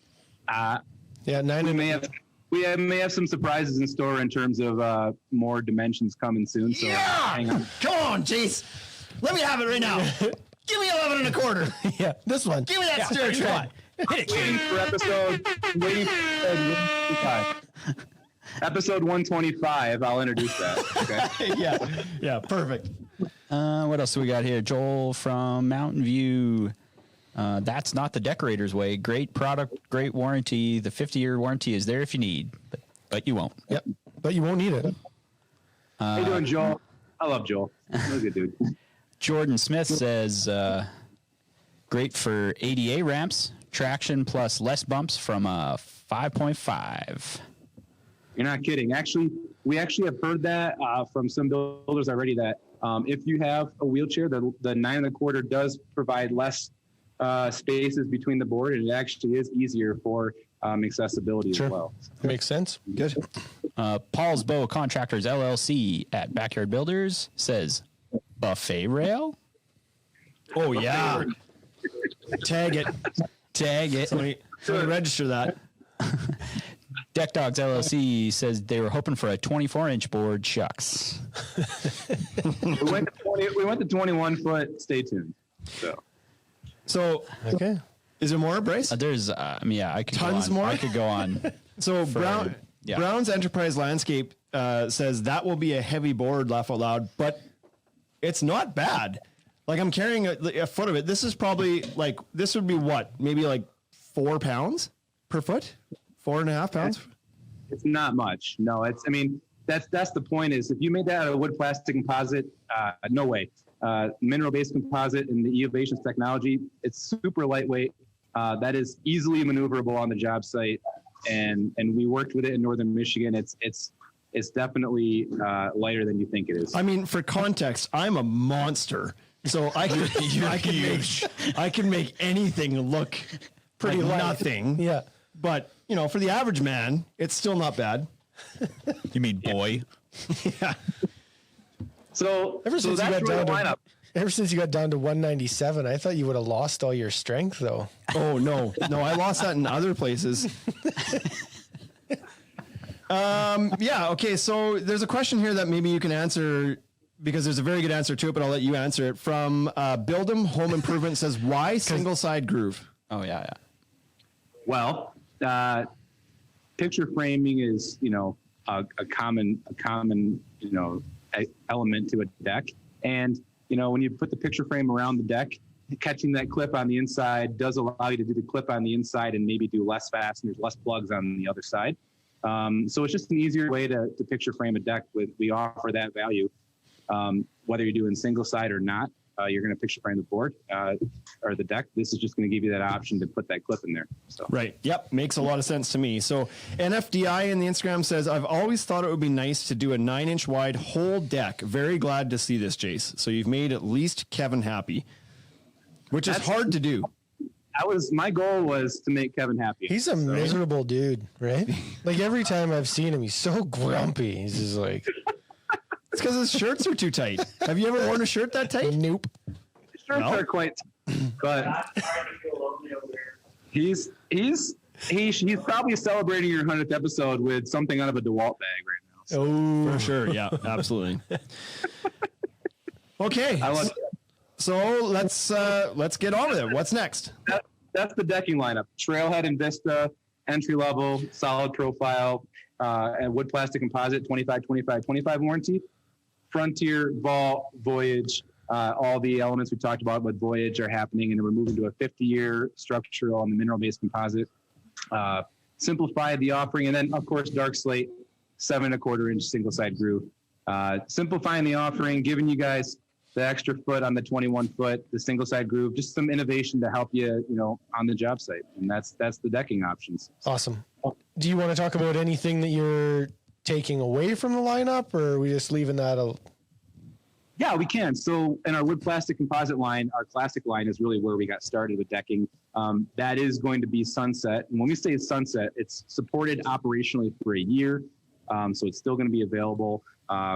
Yeah, 9 We may have some surprises in store in terms of more dimensions coming soon. So hang on. Come on, Jace. Let me have it right now. Give me 11 1/4. Yeah, this one. Give me that stair tread. Hit it, Waiting for episode 125. Episode 125, I'll introduce that. Okay. Yeah, perfect. What else do we got here? Joel from Mountain View. That's not the Deckorators way. Great product, great warranty. The 50-year warranty is there if you need, but you won't. Yep, but you won't need it. How you doing, Joel? I love Joel. He's a good dude. Jordan Smith says, great for ADA ramps, traction plus less bumps from a 5.5. You're not kidding. We actually have heard that from some builders already that if you have a wheelchair, the 9 1/4 does provide less spaces between the board, and it actually is easier for accessibility as well. Makes sense. Good. Paul's Bow Contractors LLC at Backyard Builders says, buffet rail? Oh, yeah. Tag it. Somebody register that. Deck Dogs LLC says they were hoping for a 24-inch board. Shucks. We went to 21 foot. Stay tuned. So, Okay. is there more, Bryce? There's, I could Tons go on. more? I could go on. So yeah. Brown's Enterprise Landscape says that will be a heavy board, laugh out loud, but it's not bad. Like I'm carrying a foot of it. This is probably this would be what? Maybe like 4 pounds per foot? 4.5 pounds? It's not much. No, that's the point is if you made that out of wood plastic composite, no way. Mineral-based composite and the Eovations technology, it's super lightweight. That is easily maneuverable on the job site, and we worked with it in northern Michigan. It's definitely lighter than you think it is. I mean, for context, I'm a monster, so I can make anything look Pretty like light. nothing. Yeah. But for the average man, it's still not bad. You mean boy? Yeah. So Ever since that's you got really down the to lineup. Ever since you got down to 197, I thought you would have lost all your strength, though. Oh no, I lost that in other places. Yeah. Okay. So there's a question here that maybe you can answer because there's a very good answer to it, but I'll let you answer it. From Build'em Home Improvement says, why single side groove? Oh, yeah. Well, picture framing is, a common element to a deck. And when you put the picture frame around the deck, catching that clip on the inside does allow you to do the clip on the inside and maybe do less fasteners, less plugs on the other side. So it's just an easier way to picture frame a deck. We offer that value. Whether you're doing single side or not, you're going to picture frame the board or the deck. This is just going to give you that option to put that clip in there. So. Right. Yep. Makes a lot of sense to me. So NFDI in the Instagram says, I've always thought it would be nice to do a 9-inch wide whole deck. Very glad to see this, Jace. So you've made at least Kevin happy, which is hard to do. My goal was to make Kevin happy. He's a miserable dude, right? Like every time I've seen him, he's so grumpy. He's just like, it's because his shirts are too tight. Have you ever worn a shirt that tight? nope. Shirts are quite, but he's probably celebrating your 100th episode with something out of a DeWalt bag right now. So. Oh, For sure. Yeah, absolutely. Okay. I love it. So let's get on with it. What's next? That's the decking lineup. Trailhead and Vista, entry level, solid profile, and wood plastic composite, 25 warranty. Frontier, Vault, Voyage, all the elements we talked about with Voyage are happening, and we're moving to a 50-year structural on the mineral-based composite. Simplified the offering, and then of course Dark Slate, 7.25-inch single-side groove. Simplifying the offering, giving you guys the extra foot on the 21-foot, the single-side groove, just some innovation to help you, on the job site, and that's the decking options. awesome. Do you want to talk about anything that you're taking away from the lineup, or are we just leaving that? Yeah, we can. So in our wood plastic composite line, our classic line is really where we got started with decking. That is going to be sunset. And when we say sunset, it's supported operationally for a year. So it's still going to be available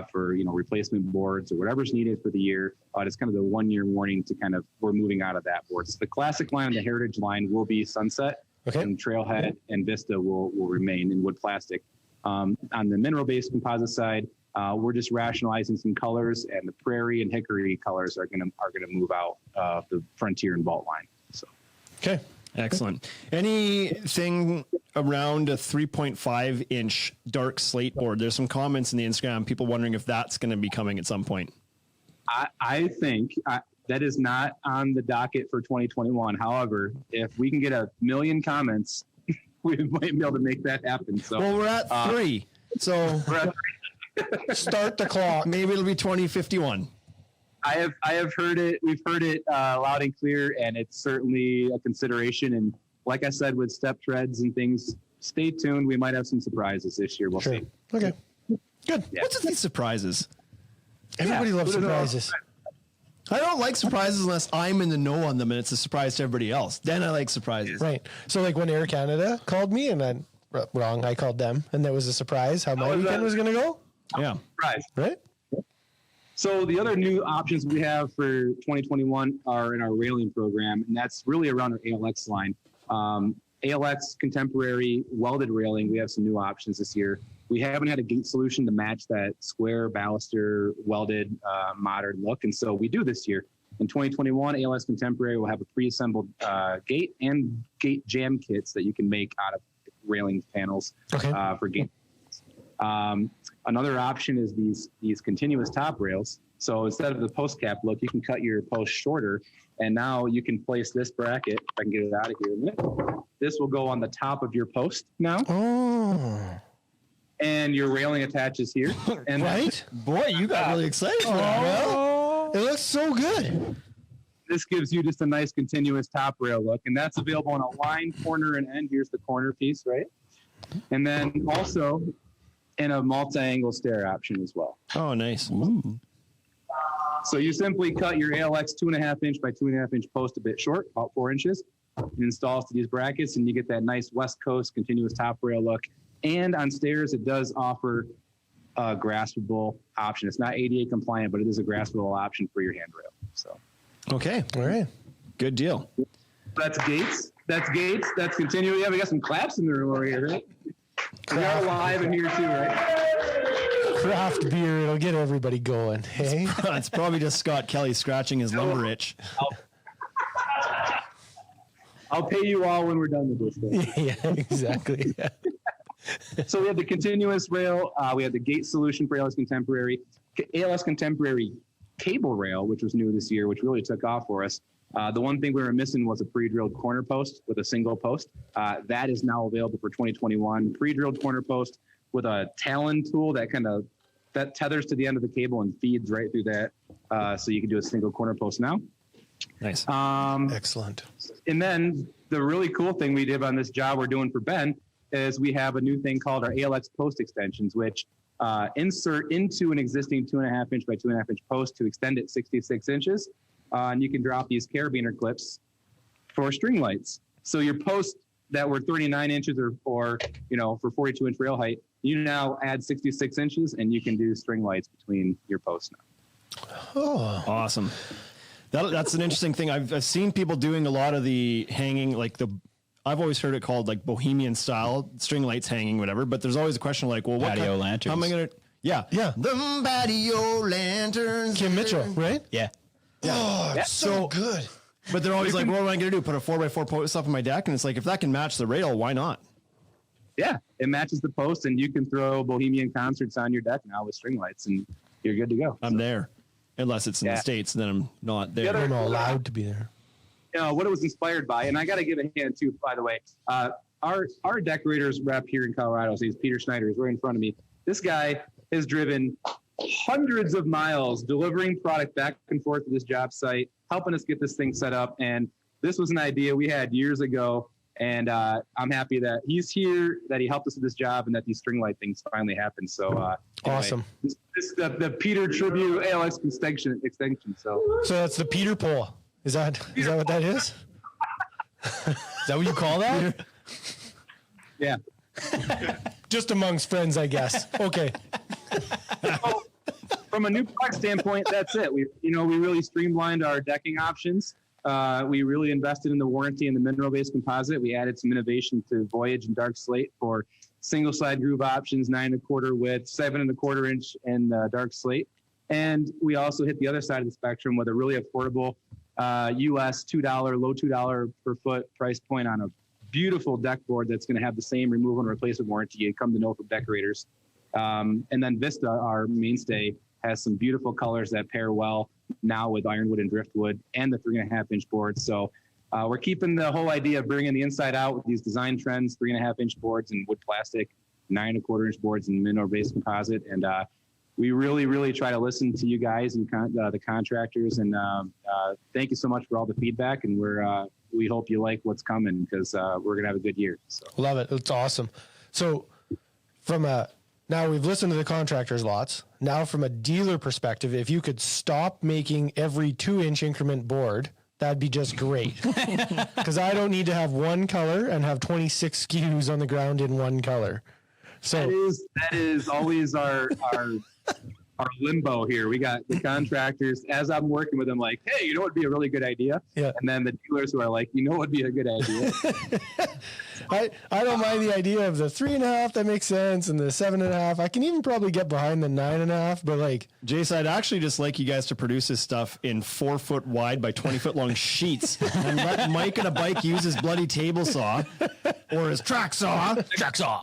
for, replacement boards or whatever's needed for the year. It's kind of the 1-year warning to we're moving out of that board. So the classic line and the heritage line will be sunset. Okay. And Trailhead and Vista will remain in wood plastic. On the mineral-based composite side, we're just rationalizing some colors, and the prairie and hickory colors are gonna move out of the Frontier and Vault line. So, Okay. Excellent. Anything around a 3.5-inch dark slate board? There's some comments in the Instagram, people wondering if that's going to be coming at some point. I think that is not on the docket for 2021. However, if we can get 1 million comments, we might be able to make that happen. So, Well, we're at 3. So we're at Start the clock. maybe it'll be 2051. I have heard it. We've heard it loud and clear, and it's certainly a consideration. And like I said, with step treads and things, stay tuned. We might have some surprises this year. We'll Sure. see. Okay. Good. Yeah. What's with these surprises? Everybody loves put it on. surprises. I don't like surprises unless I'm in the know on them and it's a surprise to everybody else. Then I like surprises. Right. So like when Air Canada called me and I called them, and that was a surprise how my was weekend that? was going to go. Yeah. Surprise. Right. So the other new options we have for 2021 are in our railing program, and that's really around our ALX line. ALX contemporary welded railing, we have some new options this year. We haven't had a gate solution to match that square baluster welded modern look, and so we do this year. In 2021, ALX contemporary will have a pre-assembled gate and gate jam kits that you can make out of railing panels for gate. Another option is these continuous top rails. So instead of the post cap look, you can cut your post shorter, and now you can place this bracket. If I can get it out of here in a minute. This will go on the top of your post now, Oh. and your railing attaches here. And Right. Boy, you got really excited for that. Well, it looks so good. this gives you just a nice continuous top rail look, and that's available on a line, corner, and end. Here's the corner piece, right? And then also in a multi-angle stair option as well. Oh, nice. Ooh. So you simply cut your ALX 2.5-inch by 2.5-inch post a bit short, about 4 inches, and install to these brackets, and you get that nice West Coast continuous top rail look. And on stairs, it does offer a graspable option. It's not ADA compliant, but it is a graspable option for your handrail. So Okay. All right. Good deal. that's gates. That's gates. That's continuous. Yeah, we got some claps in the room over here, right? We got live in here too, right? Craft beer, it'll get everybody going. Hey. It's probably just Scott Kelly scratching his lumber itch. I'll pay you all when we're done with this. Yeah, exactly. So we have the continuous rail. We have the gate solution for ALS Contemporary. ALS Contemporary cable rail, which was new this year, which really took off for us. The one thing we were missing was a pre-drilled corner post with a single post. That is now available for 2021. Pre-drilled corner post with a Talon tool that tethers to the end of the cable and feeds right through that. So you can do a single corner post now. Nice. Excellent. And then the really cool thing we did on this job we're doing for Ben is we have a new thing called our Alx Post Extensions, which insert into an existing 2.5 inch by 2.5 inch post to extend it 66 inches. And you can drop these carabiner clips for string lights. So your posts that were 39 inches or for 42 inch rail height, you now add 66 inches and you can do string lights between your posts now. Oh, Awesome. That's an interesting thing. I've seen people doing a lot of the hanging, I've always heard it called like bohemian style string lights hanging, whatever. But there's always a question like, well, what Patio lanterns. How am I going to? Yeah. The patio lanterns. Kim Mitchell, right? Yeah. Oh, so good. But they're always like, what am I going to do? Put a 4x4 post up on my deck? And it's like, if that can match the rail, why not? Yeah, it matches the post and you can throw bohemian concerts on your deck now with string lights and you're good to go. I'm there. Unless it's in the States, then I'm not there. I'm not allowed to be there. What it was inspired by, and I got to give a hand too, by the way, our Deckorators rep here in Colorado, so he's Peter Schneider, is right in front of me. This guy has driven hundreds of miles delivering product back and forth to this job site, helping us get this thing set up. And this was an idea we had years ago. And I'm happy that he's here, that he helped us with this job, and that these string light things finally happened. So Awesome. This is the Peter tribute Alx extension. So that's the Peter pole. Is that what that is? Is that what you call that? yeah. Just amongst friends, I guess. Okay. So, from a new product standpoint, that's it. We really streamlined our decking options. We really invested in the warranty and the mineral-based composite. We added some innovation to Voyage and Dark Slate for single-side groove options, 9 1/4 width, 7 1/4 inch, and Dark Slate. And we also hit the other side of the spectrum with a really affordable US $2, low $2 per foot price point on a beautiful deck board that's going to have the same removal and replacement warranty you come to know from Deckorators. And then Vista, our mainstay, has some beautiful colors that pair well now with ironwood and driftwood and the 3.5 inch boards. So we're keeping the whole idea of bringing the inside out with these design trends, 3.5 inch boards and wood plastic, 9 1/4 inch boards and mineral-based composite. And we really, really try to listen to you guys and the contractors. And thank you so much for all the feedback. And we hope you like what's coming, because we're going to have a good year. So. Love it. It's awesome. So now we've listened to the contractors lots. Now from a dealer perspective, if you could stop making every 2-inch increment board, that'd be just great. Because I don't need to have one color and have 26 SKUs on the ground in one color. So that is always our limbo here. We got the contractors, as I'm working with them, like, hey, you know what would be a really good idea? Yeah. And then the dealers who are like, you know what would be a good idea? I don't mind the idea of the 3.5, that makes sense, and the 7.5. I can even probably get behind the 9.5, but like, Jace, I'd actually just like you guys to produce this stuff in 4 foot wide by 20 foot long sheets, and let Mike and a bike use his bloody table saw or his track saw,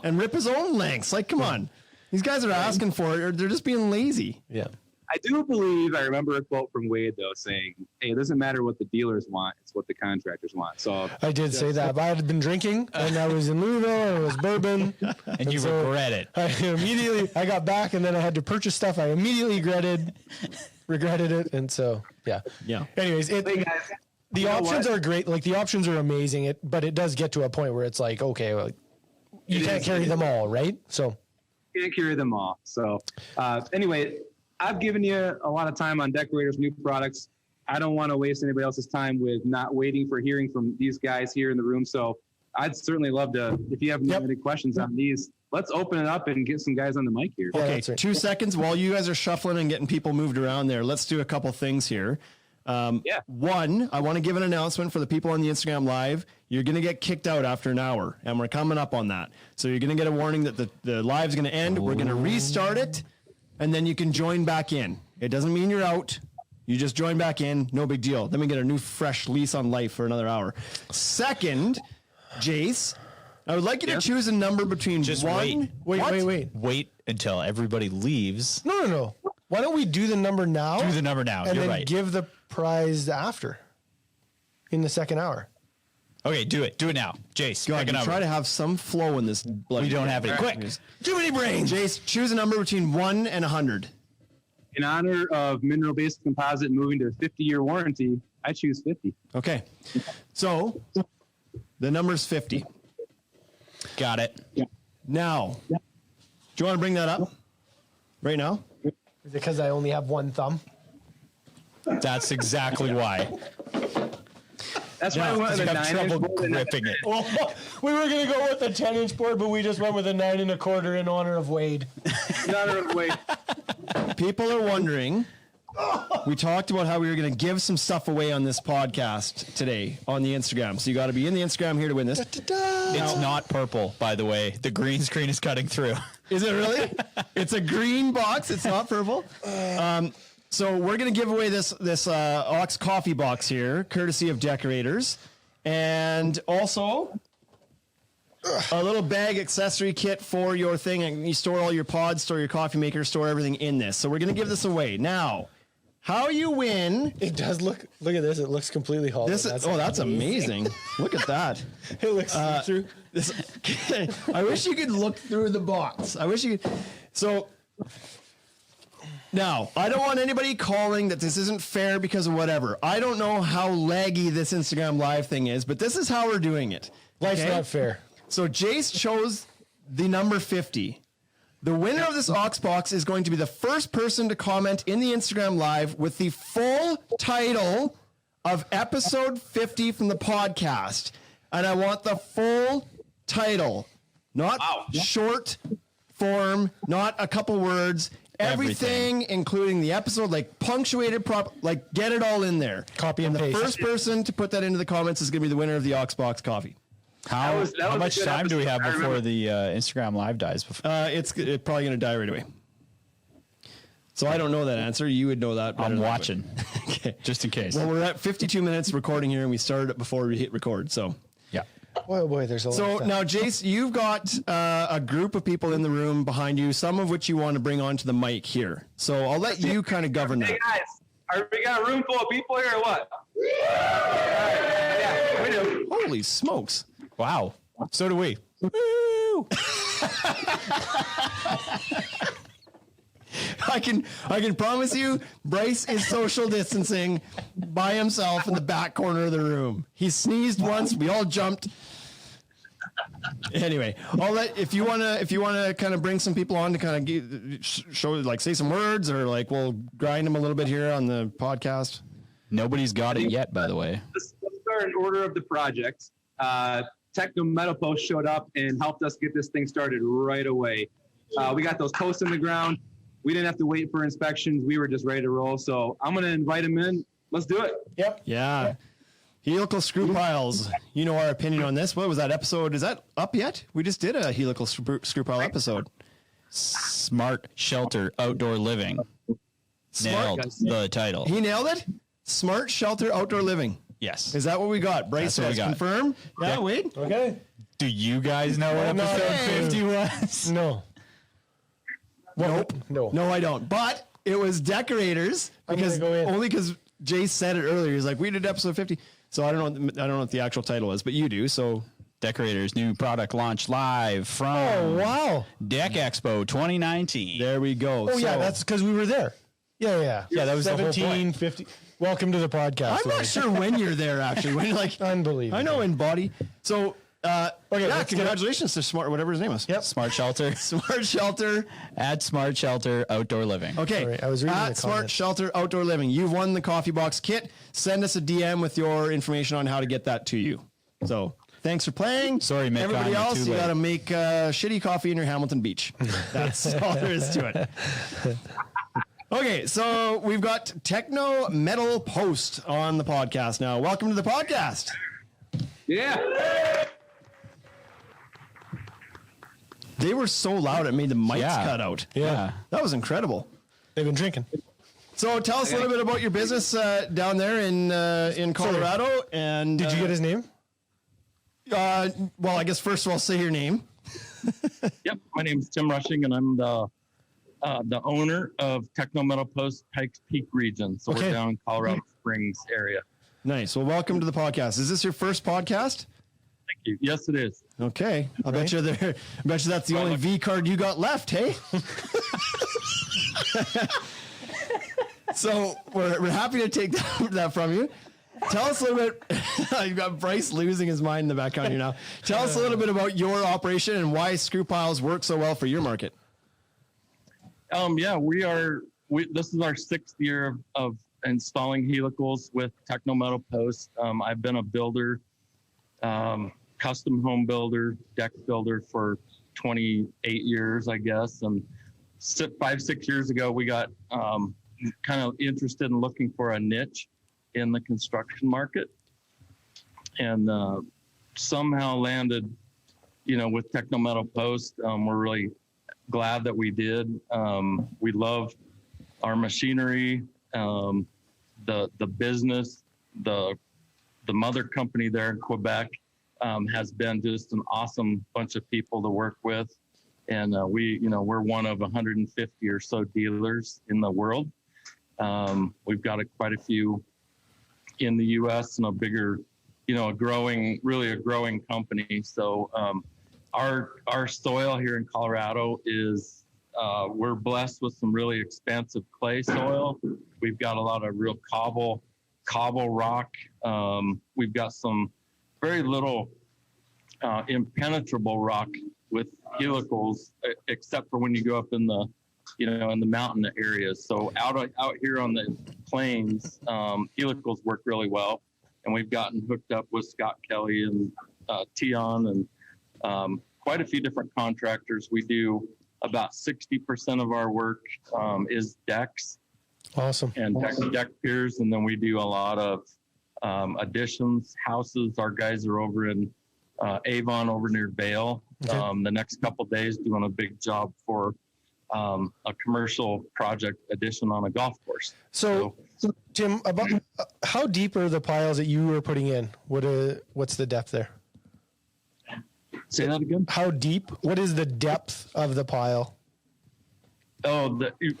and rip his own lengths. Like, come on. These guys are asking for it, or they're just being lazy. yeah. I do believe I remember a quote from Wade, though, saying, hey, it doesn't matter what the dealers want, it's what the contractors want. So I did say that, but I had been drinking, and I was in Louisville, and it was bourbon. And you regret it. I got back, and then I had to purchase stuff I immediately regretted it, and so, yeah. Yeah. Anyways, hey, guys, the options are great. Like, the options are amazing, but it does get to a point where it's like, okay, well, you can't carry them all, right? So can't carry them all. So anyway, I've given you a lot of time on Deckorators' new products. I don't want to waste anybody else's time with not waiting for hearing from these guys here in the room. So I'd certainly love to, if you have any questions on these, let's open it up and get some guys on the mic here. Yeah, Okay, that's right. 2 seconds while you guys are shuffling and getting people moved around there. Let's do a couple things here. One, I want to give an announcement for the people on the Instagram Live. You're going to get kicked out after an hour, and we're coming up on that. So you're going to get a warning that the live's going to end. We're going to restart it, and then you can join back in. It doesn't mean you're out. You just join back in. No big deal. Then we get a new fresh lease on life for another hour. Second, Jace, I would like you to choose a number between Just one. wait. wait. Wait until everybody leaves. No. Why don't we do the number now? Do the number now. And You're then right. give the prize after in the second hour. Okay, do it. Do it now. Jace, God, pick a you number. try to have some flow in this. Bloody We don't have any. Quick. Too many brains. Jace, choose a number between 1 and 100. In honor of mineral-based composite moving to a 50-year warranty, I choose 50. Okay. So the number's 50. Got it. Now, do you want to bring that up right now? Is it because I only have one thumb? That's exactly why. That's why I went with You a have 9-inch trouble board and a- gripping it. We were going to go with a 10-inch board, but we just went with a 9 1/4 in honor of Wade. in honor of weight. People are wondering. We talked about how we were going to give some stuff away on this podcast today on the Instagram. So you got to be in the Instagram here to win this. It's not purple, by the way. The green screen is cutting through. Is it really? It's a green box. It's not purple. So we're going to give away this Alx coffee box here, courtesy of Deckorators, and also a little bag accessory kit for your thing. And you store all your pods, store your coffee maker, store everything in this. So we're going to give this away now. How you win? It does look at this. It looks completely hollow. This is, that's amazing. Look at that. It looks through. This, I wish you could look through the box. I wish you could. So now, I don't want anybody calling that this isn't fair because of whatever. I don't know how laggy this Instagram Live thing is, but this is how we're doing it. Life's Okay? not fair. So Jace chose the number 50. The winner of this Alx box is going to be the first person to comment in the Instagram Live with the full title of episode 50 from the podcast. And I want the full title, not short form, not a couple words. Everything, including the episode, like punctuated, like get it all in there. Copy and the paste. first person to put that into the comments is going to be the winner of the Alx box coffee. How was a much good time do we have episode. I before remember. the Instagram Live dies? It's probably going to die right away. So I don't know that answer. You would know that better I'm than I would. watching, Okay. just in case. Well, we're at 52 minutes recording here, and we started it before we hit record. So, Yeah. Oh boy, there's a lot. so of stuff. now, Jace, you've got a group of people in the room behind you, some of which you want to bring onto the mic here. So I'll let you kind of govern Hey that. guys, we got a room full of people here or what? Yeah, we do. Holy smokes! Wow. So do we. Woo! I can promise you, Bryce is social distancing by himself in the back corner of the room. He sneezed once. We all jumped. Anyway, I'll let if you wanna kind of bring some people on to kind of show, like, say some words, or like we'll grind them a little bit here on the podcast. Nobody's got it yet, by the way. Let's start in order of the project. Techno Metal Post showed up and helped us get this thing started right away. We got those posts in the ground. We didn't have to wait for inspections. We were just ready to roll. So I'm going to invite them in. Let's do it. Yep. Yeah. Helical screw piles. You know our opinion on this. What was that episode? Is that up yet? We just did a helical screw pile episode. Smart Shelter Outdoor Living. Smart. Nailed the title. He nailed it. Smart shelter outdoor living. Yes. Is that what we got? Bryce That's what we says got. confirm. Yeah, Yeah. Wade. Okay. Do you guys know what No, episode no. 50 was? No. Nope. No. No, I don't. But it was Deckorators because I'm gonna go in. only because Jace said it earlier. He's like, we did episode 50. So I don't know what the actual title is, but you do. So Deckorators new product launch live from Oh wow. Deck Expo 2019. there we go. Oh yeah, So that's because we were there. Yeah. Yeah, that was the whole 1750. Welcome to the podcast. I'm not sure when you're there actually. When like Unbelievable. I know in body. So yeah, let's get congratulations to Smart, whatever his name was. Yep. Smart Shelter. Smart Shelter. Add Smart Shelter Outdoor Living. Okay. Sorry, I was reading At the Smart comments. Shelter Outdoor Living. You've won the coffee box kit. Send us a DM with your information on how to get that to you. So thanks for playing. Sorry, Mick, Everybody I'm else, too you late. got to make shitty coffee in your Hamilton Beach. That's all there is to it. Okay, so we've got Techno Metal Post on the podcast now. Welcome to the podcast. Yeah. They were so loud it made the mics Yeah. cut out. Yeah. That was incredible. They've been drinking. So tell us a little bit about your business down there in Colorado. And Did you get his name? well, I guess first of all, say your name. Yep, my name's Tim Rushing, and I'm the the owner of Techno Metal Post Pikes Peak region. So Okay. we're down in Colorado Springs area. Nice. Well, welcome to the podcast. Is this your first podcast? Thank you. Yes, it is. Okay. I bet you that's the only V card you got left, hey? So we're happy to take that from you. Tell us a little bit. You've got Bryce losing his mind in the background here now. Tell us a little bit about your operation and why screw piles work so well for your market. Yeah, this is our 6th year of installing helicals with Techno Metal Post. I've been a builder, custom home builder, deck builder for 28 years, I guess. And 5-6 years ago, we got kind of interested in looking for a niche in the construction market, and somehow landed, with Techno Metal Post. We're really glad that we did. We love our machinery, the business, the mother company there in Quebec has been just an awesome bunch of people to work with, and we're one of 150 or so dealers in the world. We've got quite a few in the U.S. and a bigger, a growing company. So our soil here in Colorado is, we're blessed with some really expansive clay soil. We've got a lot of real cobble rock. We've got some very little impenetrable rock with helicals, except for when you go up in the in the mountain areas. So out here on the plains, helicals work really well. And we've gotten hooked up with Scott Kelly and Tion and quite a few different contractors. We do about 60% of our work is decks. Awesome. And deck piers. And then we do a lot of additions, houses. Our guys are over in Avon over near Vail. Okay. The next couple of days doing a big job for a commercial project addition on a golf course. So Tim, about how deep are the piles that you were putting in? What's the depth there? Say that again. How deep? What is the depth of the pile?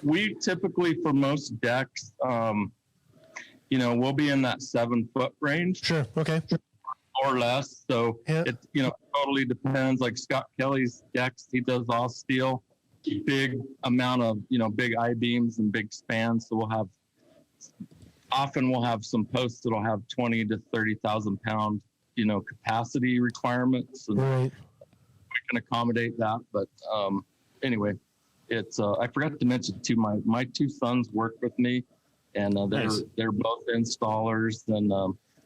We typically, for most decks, we'll be in that 7-foot range. Sure. Okay. Or less. So yeah. It totally depends. Like Scott Kelly's decks, he does all steel. Big amount of big I-beams and big spans. So we'll have some posts that'll have 20 to 30,000 pound capacity requirements, and right. we can accommodate that. But anyway, it's I forgot to mention too, my 2 sons work with me, and they're both installers, and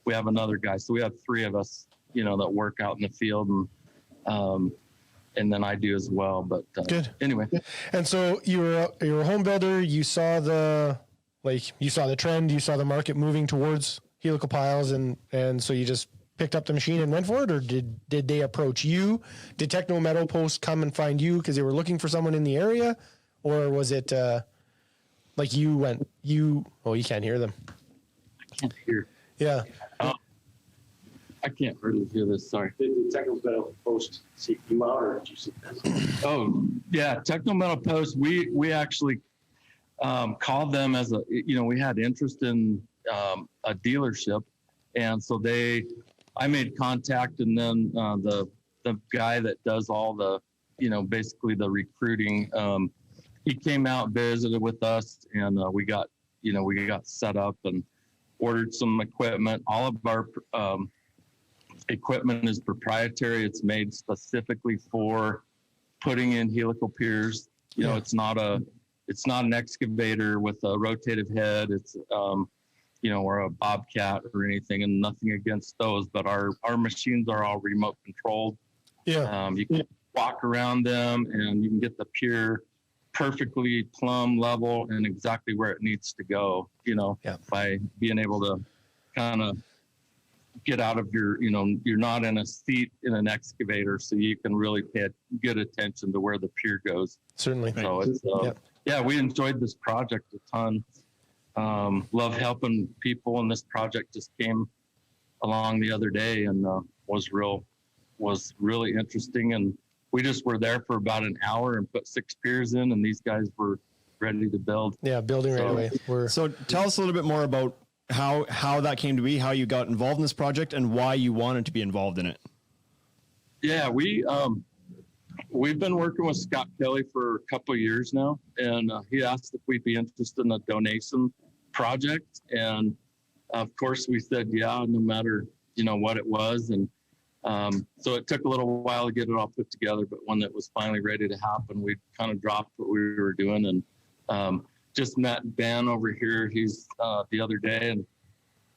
we have another guy. So we have 3 of us that work out in the field, and then I do as well. But good. Anyway. And so you're a home builder. You saw the trend. You saw the market moving towards helical piles, and so you just picked up the machine and went for it, or did they approach you? Did Techno Metal Post come and find you because they were looking for someone in the area, or was it like you went? You can't hear them. I can't hear. Yeah. I can't really hear this. Sorry. Did the Techno Metal Post seek you out, or did you seek them? Oh, yeah. Techno Metal Post, we actually called them as we had interest in a dealership. And so I made contact, and then the guy that does all the, basically the recruiting, he came out, visited with us, and we got set up and ordered some equipment. All of our equipment is proprietary. It's made specifically for putting in helical piers. It's not an excavator with a rotative head. It's or a Bobcat or anything, and nothing against those, but our machines are all remote controlled. Yeah. You can walk around them, and you can get the pier perfectly plumb, level, and exactly where it needs to go, by being able to kind of get out of your, you're not in a seat in an excavator, so you can really pay good attention to where the pier goes. Certainly. So it's, we enjoyed this project a ton. Love helping people, and this project just came along the other day and was really interesting, and we just were there for about an hour and put 6 piers in, and these guys were ready to build. Yeah, building right away. So tell us a little bit more about how that came to be, how you got involved in this project, and why you wanted to be involved in it. Yeah, we've been working with Scott Kelly for a couple of years now, and he asked if we'd be interested in a donation project, and of course we said yeah, no matter what it was, and so it took a little while to get it all put together, but when it was finally ready to happen, we kind of dropped what we were doing and just met Ben over here. He's the other day, and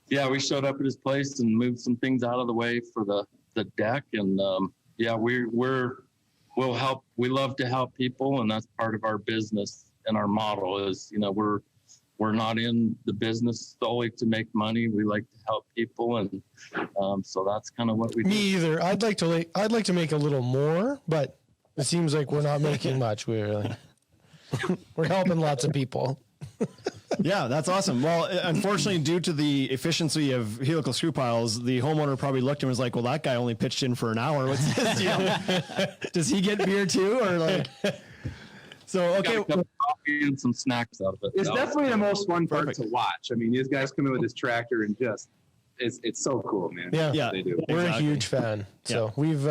yeah, we showed up at his place and moved some things out of the way for the deck, and yeah, we'll help. We love to help people, and that's part of our business and our model is, we're not in the business solely to make money. We like to help people, and so that's kind of what we do. Me either. I'd like to make a little more, but it seems like we're not making much. We're helping lots of people. Yeah, that's awesome. Well, unfortunately, due to the efficiency of helical screw piles, the homeowner probably looked and was like, well, that guy only pitched in for an hour. What's his deal? Does he get beer too? Or like, so, okay. Got a cup of coffee and some snacks out of it. It's definitely the most fun part Perfect. to watch. I mean, these guys come in with this tractor and just, it's so cool, man. Yeah. Yeah. They do. We're Exactly. a huge fan. So we've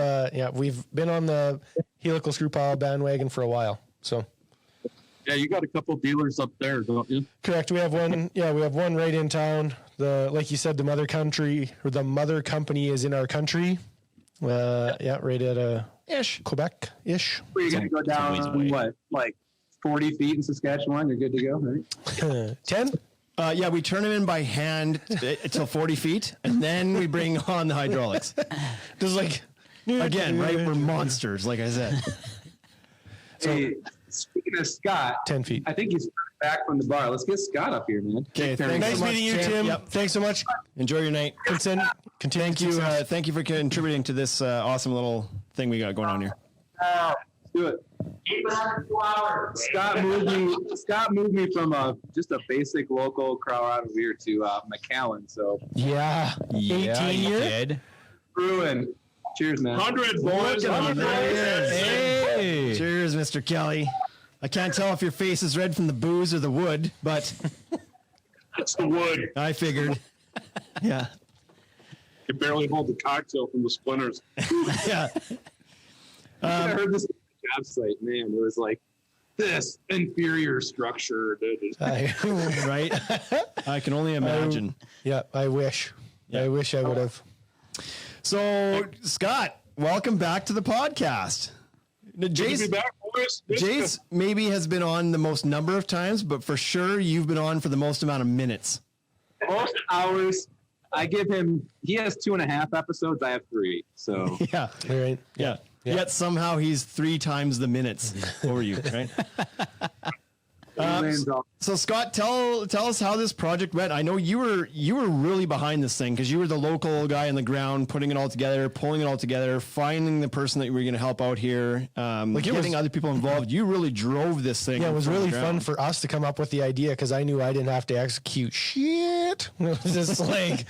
been on the helical screw pile bandwagon for a while. So Yeah, you got a couple dealers up there, don't you? correct. We have one. Yeah, we have one right in town. Like you said, the mother company is in our country. Yeah, right at Quebec-ish. You're going to go down, what, like 40 feet in Saskatchewan? You're good to go, right? 10? Yeah, we turn them in by hand till 40 feet, and then we bring on the hydraulics. Just like Again, right? We're monsters, like I said. Hey, speaking of Scott, 10 feet. I think he's back from the bar. Let's get Scott up here, man. Okay, thanks Nice so much, meeting you, Tim. Yep. Thanks so much. Enjoy your night. Continue. Thank you. Thank you for contributing to this awesome little thing we got going on here. Let's do it. Scott moved me from just a basic local Colorado beer to McAllen. So Yeah. 18 you years. did. Bruin. Cheers, man. 100, boys. 100. Hey. Cheers, Mr. Kelly. I can't tell if your face is red from the booze or the wood, but It's the wood. I figured. Yeah. You barely hold the cocktail from the splinters. Yeah. I heard this on the job site, man. It was like this inferior structure. Right? I can only imagine. Yeah, I wish. Yeah. I wish I would have. So, Scott, welcome back to the podcast. Good to be back, boys. Jace maybe has been on the most number of times, but for sure you've been on for the most amount of minutes. Most hours. I give him. He has 2.5 episodes. I have 3. So Yeah. All right. Yeah. Yeah. Yet somehow he's 3 times the minutes over you, right? So Scott, tell us how this project went. I know you were really behind this thing because you were the local guy on the ground, putting it all together, pulling it all together, finding the person that you were going to help out here, getting other people involved. You really drove this thing. Yeah, it was from the really fun ground. for us to come up with the idea because I knew I didn't have to execute shit. It was just like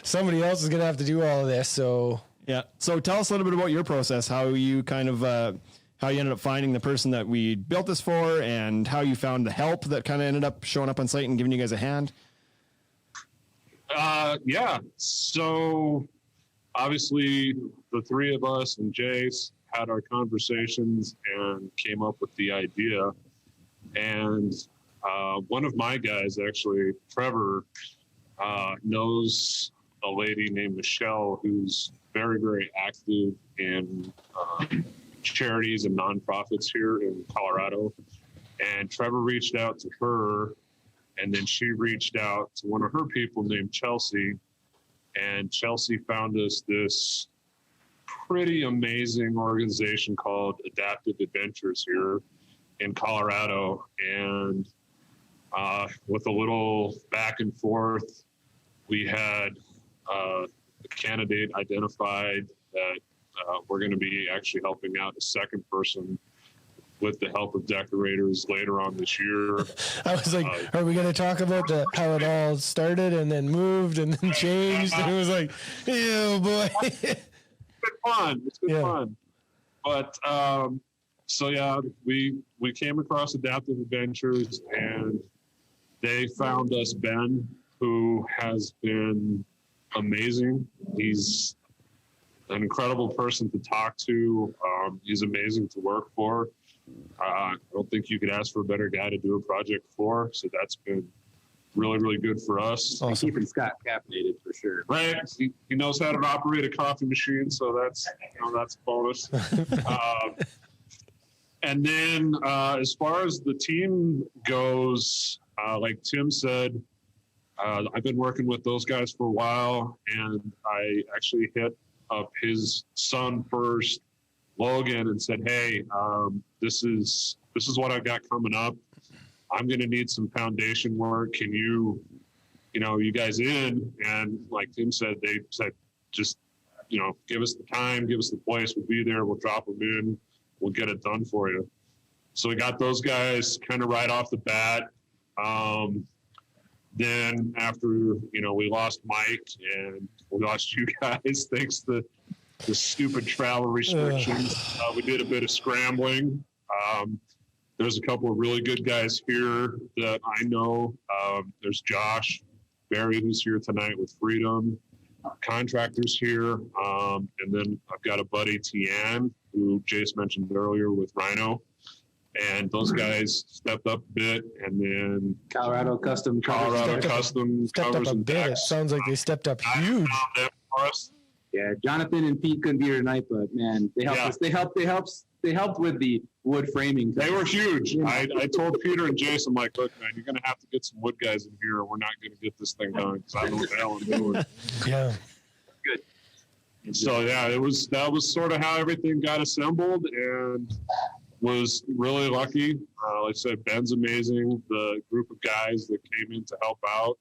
somebody else is going to have to do all of this. So Yeah. So tell us a little bit about your process, how you kind of how you ended up finding the person that we built this for, and how you found the help that kind of ended up showing up on site and giving you guys a hand. Yeah. So obviously the 3 of us and Jace had our conversations and came up with the idea. And one of my guys, actually, Trevor, knows a lady named Michelle who's very, very active in charities and nonprofits here in Colorado. And Trevor reached out to her, and then she reached out to one of her people named Chelsea. And Chelsea found us this pretty amazing organization called Adaptive Adventures here in Colorado. And with a little back and forth, we had a candidate identified that we're going to be actually helping out a second person with the help of Deckorators later on this year. I was like, are we going to talk about how it all started and then moved and then changed? And it was like, ew, boy. It's good fun. It's good fun. But so yeah, we came across Adaptive Adventures, and they found us Ben, who has been amazing. He's an incredible person to talk to. He's amazing to work for. I don't think you could ask for a better guy to do a project for. So that's been really, really good for us. And keeping Scott caffeinated for sure. Right. He knows how to operate a coffee machine, so that's that's a bonus. And then as far as the team goes, like Tim said, I've been working with those guys for a while, and I actually hit up his son first, Logan, and said, "Hey, this is what I've got coming up. I'm going to need some foundation work. Can you guys in?" And like Tim said, they said, just, give us the time, give us the place. We'll be there. We'll drop them in. We'll get it done for you. So we got those guys kind of right off the bat. Then after, we lost Mike and we lost you guys, thanks to the stupid travel restrictions, we did a bit of scrambling. There's a couple of really good guys here that I know. There's Josh Barry, who's here tonight with Freedom. Contractors here. And then I've got a buddy, Tian, who Jace mentioned earlier with Rhino. And those guys stepped up a bit. And then Colorado Custom stepped covers up a and bit. It decks. sounds like they stepped up huge. Yeah, Jonathan and Pete couldn't be here tonight, but man, they helped us. They helped with the wood framing. They were huge. I told Peter and Jason, like, look, man, you're going to have to get some wood guys in here, or we're not going to get this thing done because I don't know what the hell I'm doing. Yeah. Good. So yeah, that was sort of how everything got assembled, and was really lucky. Like I said, Ben's amazing. The group of guys that came in to help out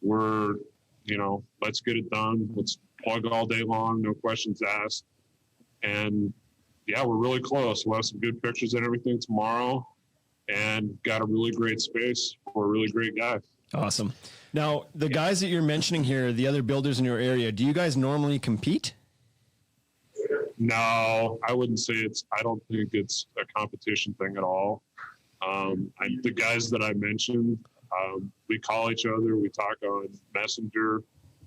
were, let's get it done. Let's plug all day long, no questions asked. And yeah, we're really close. We'll have some good pictures and everything tomorrow, and got a really great space for a really great guy. Awesome. Now, the guys that you're mentioning here, the other builders in your area, do you guys normally compete? No, I wouldn't say I don't think it's a competition thing at all. The guys that I mentioned, we call each other, we talk on Messenger.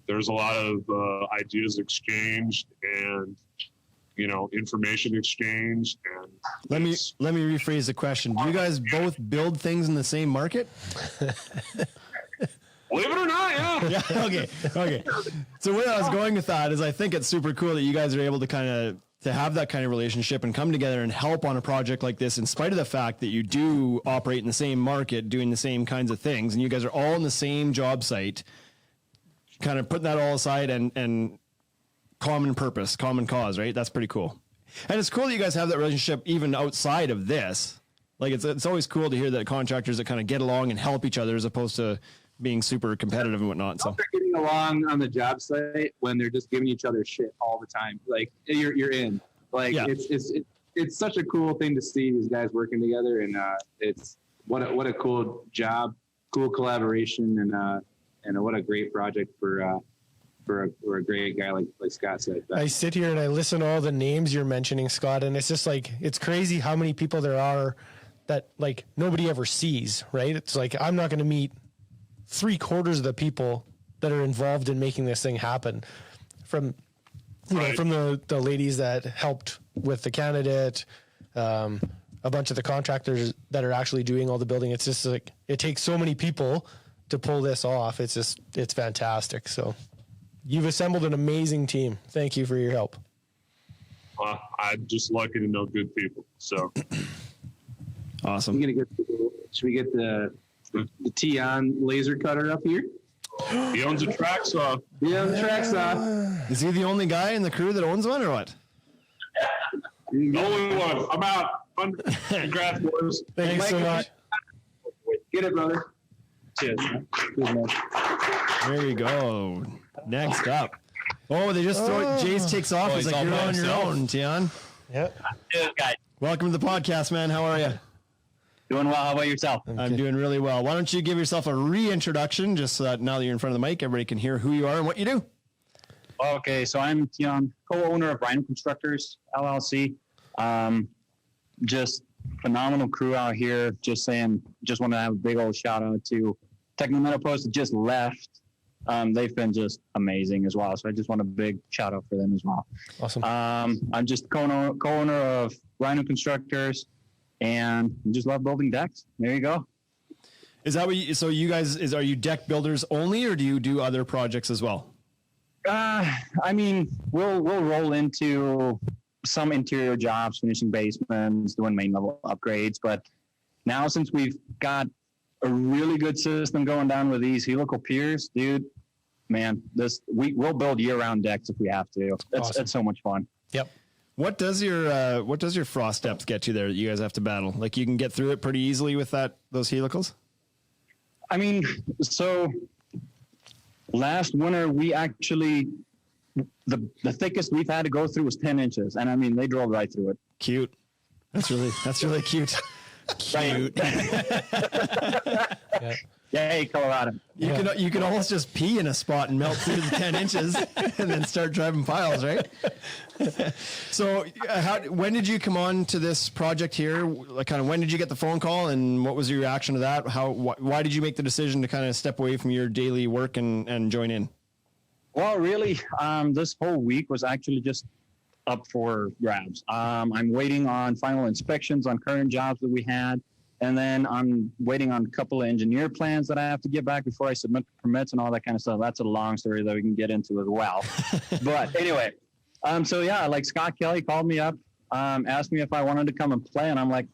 There's a lot of ideas exchanged and, information exchanged. And let me rephrase the question. Do you guys both build things in the same market? Believe it or not, yeah. Yeah. Okay. So where I was going with that is I think it's super cool that you guys are able to have that kind of relationship and come together and help on a project like this, in spite of the fact that you do operate in the same market, doing the same kinds of things, and you guys are all in the same job site, kind of putting that all aside and common purpose, common cause, right? That's pretty cool. And it's cool that you guys have that relationship even outside of this. Like it's always cool to hear that contractors that kind of get along and help each other as opposed to being super competitive and whatnot. So they're getting along on the job site when they're just giving each other shit all the time. Like you're in. Like yeah. It's such a cool thing to see these guys working together, and it's what a cool job, cool collaboration, and what a great project for a great guy like Scott said. I sit here and I listen to all the names you're mentioning, Scott, and it's just like, it's crazy how many people there are that like nobody ever sees, right? It's like, I'm not going to meet 3/4 of the people that are involved in making this thing happen, from from the ladies that helped with the candidate, a bunch of the contractors that are actually doing all the building. It's just like, it takes so many people to pull this off. It's fantastic. So you've assembled an amazing team. Thank you for your help. Well, I'm just lucky to know good people. So awesome. Should we get the Tian laser cutter up here? He owns a track saw. Yeah, the track saw. Is he the only guy in the crew that owns one or what? The only one. I'm out. Congrats, boys. Thanks so much. Get it, brother. Cheers. There you go. Next up. Oh, they just throw it. Jace takes off. It's he's like, all you're by on your himself. own, Tian. Yep. Good, guys. Welcome to the podcast, man. How are you? Doing well. How about yourself? I'm doing really well. Why don't you give yourself a reintroduction, just so that now that you're in front of the mic, everybody can hear who you are and what you do. Okay, so I'm Tian, co-owner of Rhino Constructors, LLC. Just phenomenal crew out here. Just want to have a big old shout out to Techno Metal Post that just left. They've been just amazing as well. So I just want a big shout out for them as well. Awesome. I'm just co-owner of Rhino Constructors, and I just love building decks. There you go. Is that what so you guys, are you deck builders only, or do you do other projects as well? I mean, we'll roll into some interior jobs, finishing basements, doing main level upgrades. But now, since we've got a really good system going down with these helical piers, dude, man, we'll build year-round decks if we have to. It's so much fun. Yep. What does your frost depth get to there that you guys have to battle? Like, you can get through it pretty easily with those helicals? I mean, so last winter we actually the thickest we've had to go through was 10 inches, and I mean they drove right through it. Cute. That's really cute. Cute. Yeah. Yay, Colorado. You can almost just pee in a spot and melt through the 10 inches and then start driving piles, right? So when did you come on to this project here? Like, kind of, when did you get the phone call, and what was your reaction to that? Why did you make the decision to kind of step away from your daily work and join in? Well, really, this whole week was actually just up for grabs. I'm waiting on final inspections on current jobs that we had. And then I'm waiting on a couple of engineer plans that I have to get back before I submit the permits and all that kind of stuff. That's a long story that we can get into as well. But anyway, so yeah, like Scott Kelly called me up, asked me if I wanted to come and play. And I'm like,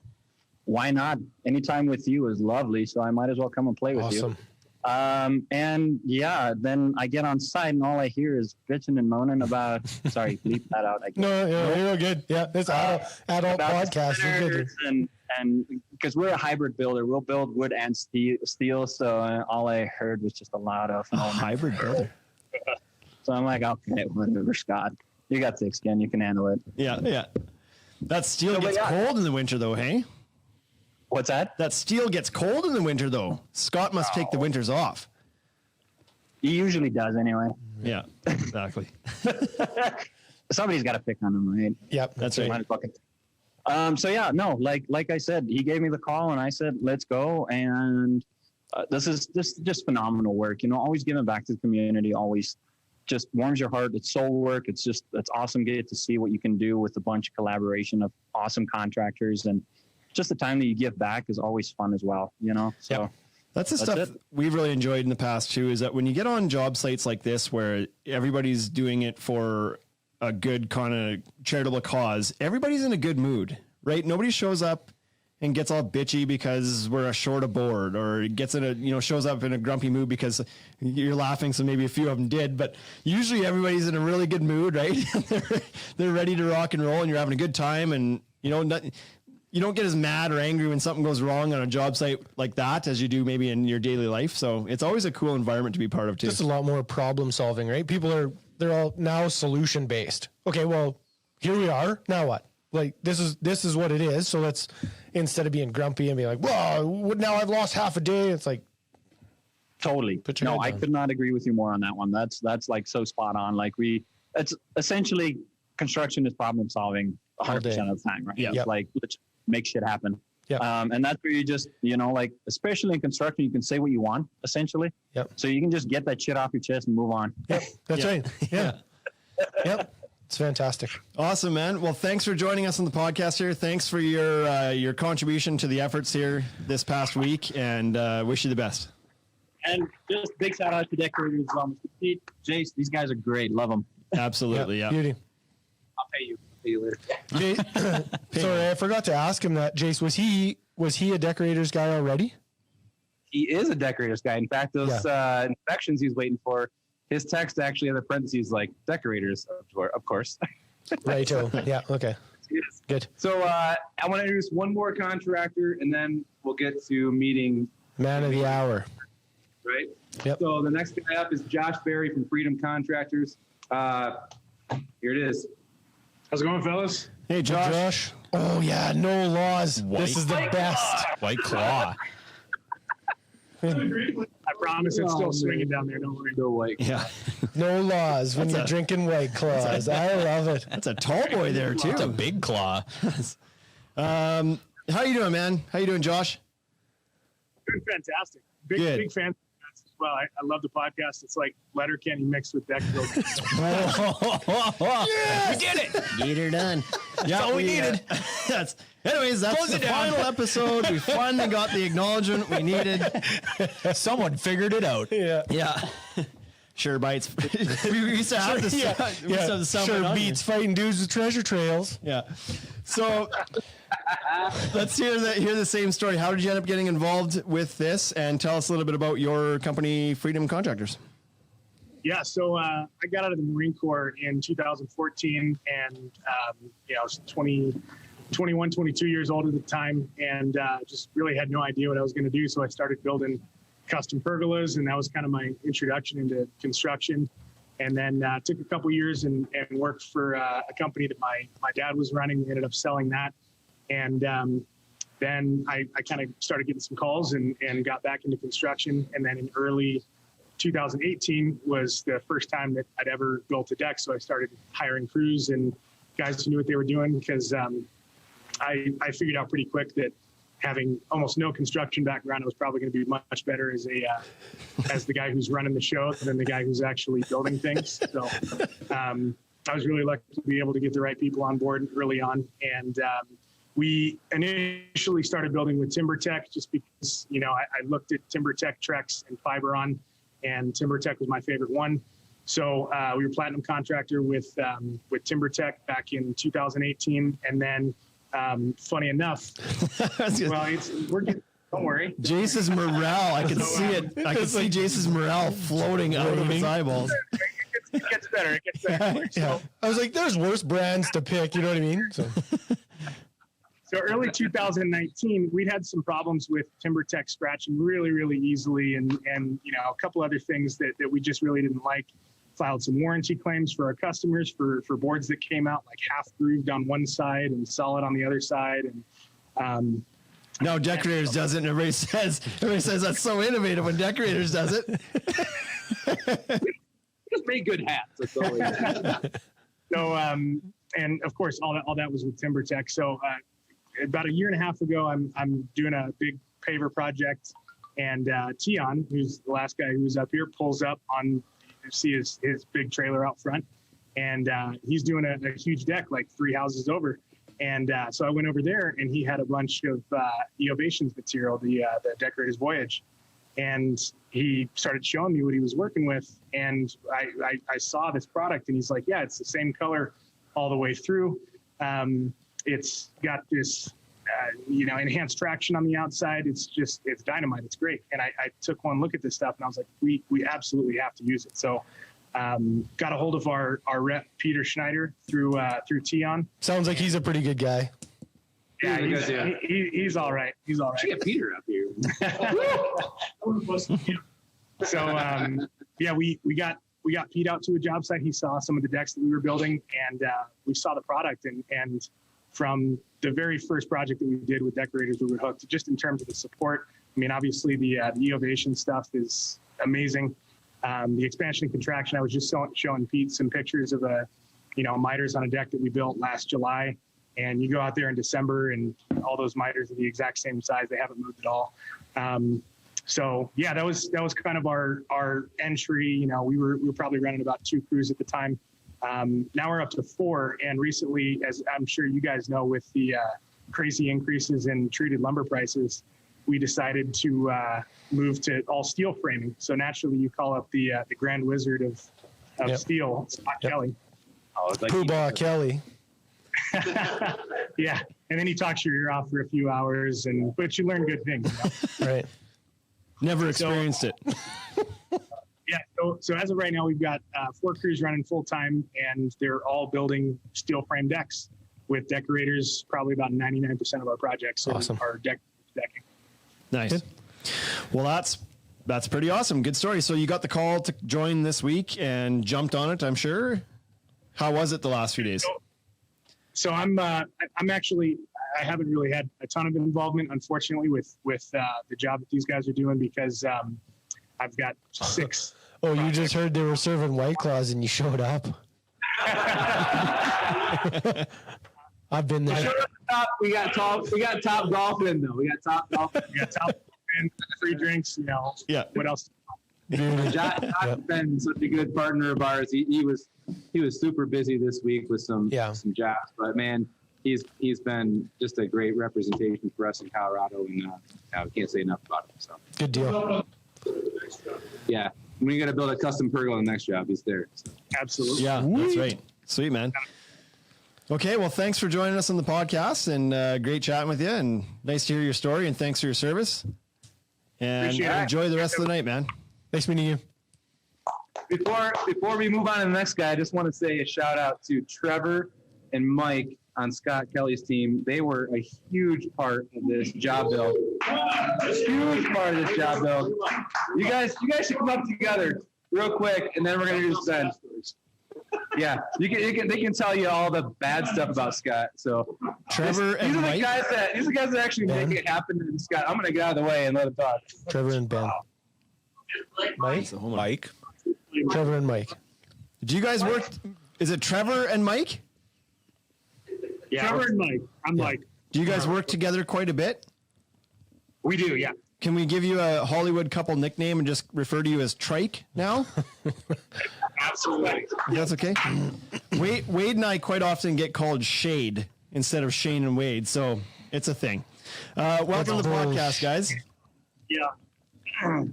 why not? Anytime with you is lovely. So I might as well come and play with you. And yeah, then I get on site and all I hear is bitching and moaning about, sorry, bleep that out. I guess. No, you're good. Yeah, it's adult podcast. You're good. And because we're a hybrid builder, we'll build wood and steel. So all I heard was just a lot of hybrid builder. So I'm like, okay, whatever, Scott, you got thick skin, you can handle it. Yeah. That steel gets cold in the winter, though, hey? What's that? That steel gets cold in the winter, though. Scott must take the winters off. He usually does anyway. Yeah, exactly. Somebody's got to pick on him, right? Yep, that's right. So yeah, no, like I said, he gave me the call and I said, let's go. And this is just phenomenal work. You know, always giving back to the community, always just warms your heart. It's soul work. It's awesome. Get to see what you can do with a bunch of collaboration of awesome contractors, and just the time that you give back is always fun as well, you know? So yeah. That's the stuff we've really enjoyed in the past too, is that when you get on job sites like this, where everybody's doing it for a good kind of charitable cause, everybody's in a good mood, right? Nobody shows up and gets all bitchy because we're short a board, or gets shows up in a grumpy mood because you're laughing. So maybe a few of them did, but usually everybody's in a really good mood, right? They're ready to rock and roll, and you're having a good time, and you don't get as mad or angry when something goes wrong on a job site like that as you do maybe in your daily life. So it's always a cool environment to be part of too. Just a lot more problem solving, right? They're all now solution based. Okay, well, here we are. Now what? Like, this is what it is. So let's, instead of being grumpy and being like, whoa, now I've lost half a day. It's like, totally. No, I could not agree with you more on that one. That's like so spot on. Like it's essentially construction is problem solving 100% of the time, right? Yeah. It's like, let's make shit happen. Yeah. And that's where you just, like, especially in construction, you can say what you want, essentially. Yep. So you can just get that shit off your chest and move on. Yep. That's right. Yeah. Yep. It's fantastic. Awesome, man. Well, thanks for joining us on the podcast here. Thanks for your contribution to the efforts here this past week, and wish you the best. And just big shout out to Deckorators. Jace, these guys are great. Love them. Absolutely. Yeah. Beauty. I'll pay you. Later. Sorry, I forgot to ask him that. Jace, was he a Decorators guy already? He is a Decorators guy. In fact, those inspections he's waiting for, his text actually in the parentheses like Decorators, of course. Right. Yeah. Okay. Good. So I want to introduce one more contractor, and then we'll get to meeting man of the hour. Right. Yep. So the next guy up is Josh Berry from Freedom Contractors. Here it is. How's it going, fellas? Hey, Josh. Oh, yeah. No laws. This is the best. White Claw. I promise it's still swinging down there. Don't worry. No white. Yeah. No laws when That's you're drinking White Claws. I love it. That's a tall boy there, too. It's a big claw. How you doing, man? How you doing, Josh? Doing fantastic. Good. Big fan. Well, I love the podcast. It's like Letterkenny mixed with deck building. We did it. Get her done. Yeah, all we needed. That's the final episode. We finally got the acknowledgement we needed. Someone figured it out. Yeah. Yeah. Sure bites. We used to have this. We used to have the sound Sure on beats fighting dudes with treasure trails. here. Yeah. So let's hear the same story. How did you end up getting involved with this? And tell us a little bit about your company, Freedom Contractors. Yeah, so I got out of the Marine Corps in 2014, and I was 21, 22 years old at the time, and just really had no idea what I was going to do. So I started building custom pergolas, and that was kind of my introduction into construction. And then took a couple years and worked for a company that my dad was running. We ended up selling that. And then I kind of started getting some calls and got back into construction. And then in early 2018 was the first time that I'd ever built a deck. So I started hiring crews and guys who knew what they were doing, because I figured out pretty quick that having almost no construction background, I was probably going to be much better as the guy who's running the show than the guy who's actually building things. So I was really lucky to be able to get the right people on board early on. And we initially started building with TimberTech just because, I looked at TimberTech Trex and Fiberon, and TimberTech was my favorite one. So we were platinum contractor with TimberTech back in 2018. And then funny enough, don't worry. Jace's morale, I can see it. I can see Jace's morale floating out of his eyeballs. It gets better. Yeah. So, I was like, there's worse brands to pick. You know what I mean? So early 2019, we'd had some problems with TimberTech scratching really, really easily, and a couple other things that we just really didn't like. Filed some warranty claims for our customers for boards that came out like half grooved on one side and solid on the other side. And No, Deckorators does it, and everybody says that's so innovative when Deckorators does it. Just made good hats. That's all we did. So, and of course, all that was with TimberTech. So about a year and a half ago, I'm doing a big paver project, and Tion, who's the last guy who was up here, pulls up on. See his big trailer out front, and he's doing a huge deck like 3 houses over. And so I went over there, and he had a bunch of Eovations material, the Deckorators Voyage, and he started showing me what he was working with. And I saw this product, and he's like, yeah, it's the same color all the way through. It's got this enhanced traction on the outside. It's dynamite. It's great. And I took one look at this stuff, and I was like, we absolutely have to use it. So got a hold of our rep, Peter Schneider, through Tion. Sounds like he's a pretty good guy. Yeah, he's all right. He's all right. Should get Peter up here. So we got Pete out to a job site. He saw some of the decks that we were building, and we saw the product. And from the very first project that we did with Deckorators, we were hooked. Just in terms of the support, I mean, obviously the Eovation stuff is amazing. The expansion and contraction, I was just showing Pete some pictures of miters on a deck that we built last July. And you go out there in December, and all those miters are the exact same size. They haven't moved at all. So yeah, that was kind of our entry. We were probably running about 2 crews at the time. Now we're up to 4, and recently, as I'm sure you guys know, with the crazy increases in treated lumber prices, we decided to move to all steel framing. So naturally, you call up the Grand Wizard of steel, Scott Kelly. Oh, it's like Poobah Kelly. Yeah, and then he talks your ear off for a few hours, but you learn good things. Right. Never experienced it. Yeah, so as of right now, we've got 4 crews running full time, and they're all building steel frame decks with Deckorators. Probably about 99% of our projects are decking. Nice. Good. Well, that's pretty awesome. Good story. So you got the call to join this week and jumped on it, I'm sure. How was it the last few days? So I'm actually, I haven't really had a ton of involvement, unfortunately, with the job that these guys are doing, because I've got 6. Oh, you just heard they were serving White Claws and you showed up. I've been there. We got top golfing though. We got top golfing. We got top and free drinks. Yeah. What else? Josh has been such a good partner of ours. He was super busy this week with some jobs, but man, he's been just a great representation for us in Colorado, and I can't say enough about him. So Good deal. yeah, we got to build a custom pergola on the next job. He's there. So. Absolutely. Yeah, that's right. Sweet, man. Okay, well, thanks for joining us on the podcast, and great chatting with you, and nice to hear your story, and thanks for your service. And Appreciate it. enjoy the rest of the night, man. Nice meeting you. Before we move on to the next guy, I just want to say a shout out to Trevor and Mike on Scott Kelly's team. They were a huge part of this job build. Huge part of this job build. You guys should come up together real quick, and then we're gonna do the spend. Yeah, they can tell you all the bad stuff about Scott. So Trevor and these are Mike. the guys that actually make it happen. And Scott, I'm gonna get out of the way and let him talk. Trevor and Ben. Mike? Mike. Trevor and Mike. Do you guys work? Is it Trevor and Mike? Yeah. Trevor and Mike. I'm Mike. Do you guys work together quite a bit? We do. Yeah. Can we give you a Hollywood couple nickname and just refer to you as Trike now? Absolutely. That's okay. Wade and I quite often get called Shade instead of Shane and Wade, so it's a thing. Welcome to the podcast, guys. Yeah.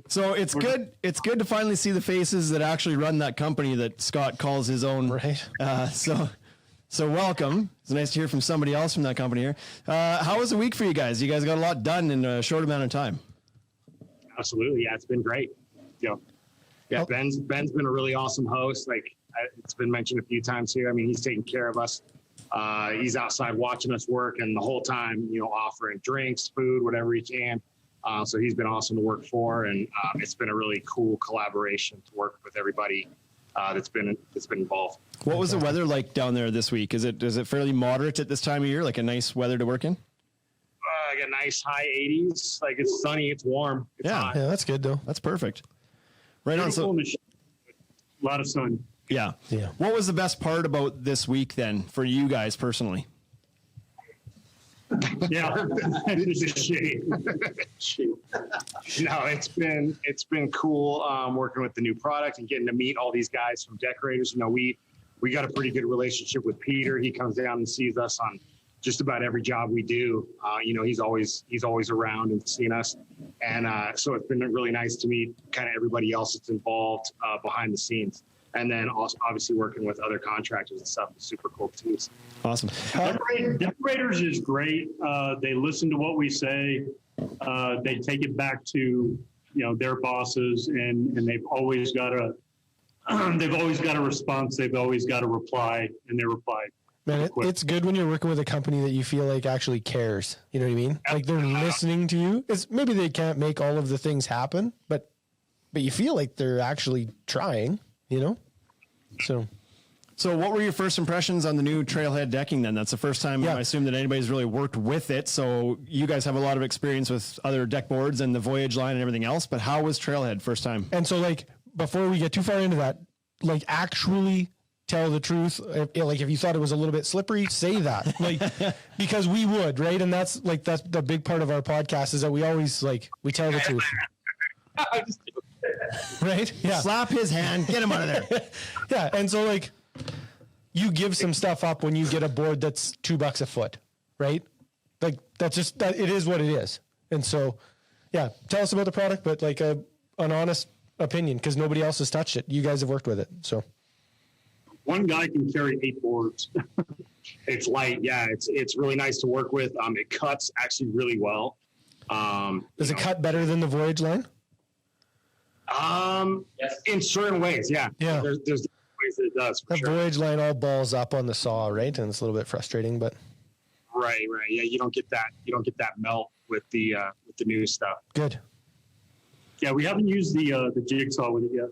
So it's good. It's good to finally see the faces that actually run that company that Scott calls his own. Right. So welcome. It's nice to hear from somebody else from that company here. How was the week for you guys? You guys got a lot done in a short amount of time. Absolutely. Yeah, it's been great. Yeah, Ben's been a really awesome host. Like it's been mentioned a few times here. I mean, he's taking care of us. He's outside watching us work, and the whole time, offering drinks, food, whatever he can. So he's been awesome to work for, and it's been a really cool collaboration to work with everybody that's been involved. What was the weather like down there this week? Is it fairly moderate at this time of year? Like a nice weather to work in? Like a nice high 80s. Like it's sunny, it's warm, it's hot. Yeah, that's good though. That's perfect. Right on. So, a lot of sun. yeah. Yeah. What was the best part about this week then for you guys personally? Yeah, it's a shame. No, it's been cool working with the new product and getting to meet all these guys from Deckorators. We got a pretty good relationship with Peter. He comes down and sees us on just about every job we do. He's always around and seeing us, and so it's been really nice to meet kind of everybody else that's involved behind the scenes. And then also obviously working with other contractors and stuff is super cool too. Awesome. Decorators is great. They listen to what we say. They take it back to their bosses, and they've always got a response. They've always got a reply, and they reply. Man, it's good when you're working with a company that you feel like actually cares. You know what I mean? Like they're listening to you. Maybe they can't make all of the things happen, but you feel like they're actually trying. So what were your first impressions on the new Trailhead decking then? That's the first time I assume that anybody's really worked with it. So you guys have a lot of experience with other deck boards and the Voyage line and everything else, but how was Trailhead first time? And so before we get too far into that, actually tell the truth. If you thought it was a little bit slippery, say that. Because we would, right? And that's the big part of our podcast is that we always we tell the truth. Right? Yeah. Slap his hand, get him out of there. Yeah. And so you give some stuff up when you get a board that's $2 a foot, right? That's just it is what it is. And so, yeah, tell us about the product, but an honest opinion because nobody else has touched it. You guys have worked with it. So one guy can carry 8 boards. It's light. Yeah. It's really nice to work with. It cuts actually really well. Does it cut better than the Voyage line? In certain ways, yeah. Yeah. There's ways that it does. The Voyage line all balls up on the saw, right? And it's a little bit frustrating, but right. Yeah, you don't get that melt with the new stuff. Good. Yeah, we haven't used the jigsaw with it yet.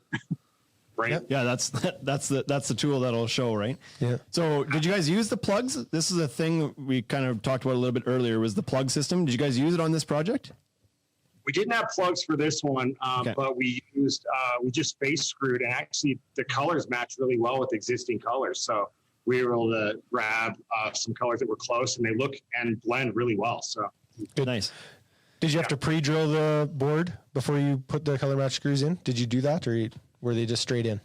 Right. Yep. Yeah, that's the tool that'll show, right? Yeah. So did you guys use the plugs? This is a thing we kind of talked about a little bit earlier was the plug system. Did you guys use it on this project? We didn't have plugs for this one, but we used we just face screwed, and actually the colors match really well with existing colors. So we were able to grab some colors that were close, and they look and blend really well. So good. Nice. Did you have to pre-drill the board before you put the color match screws in? Did you do that, or were they just straight in?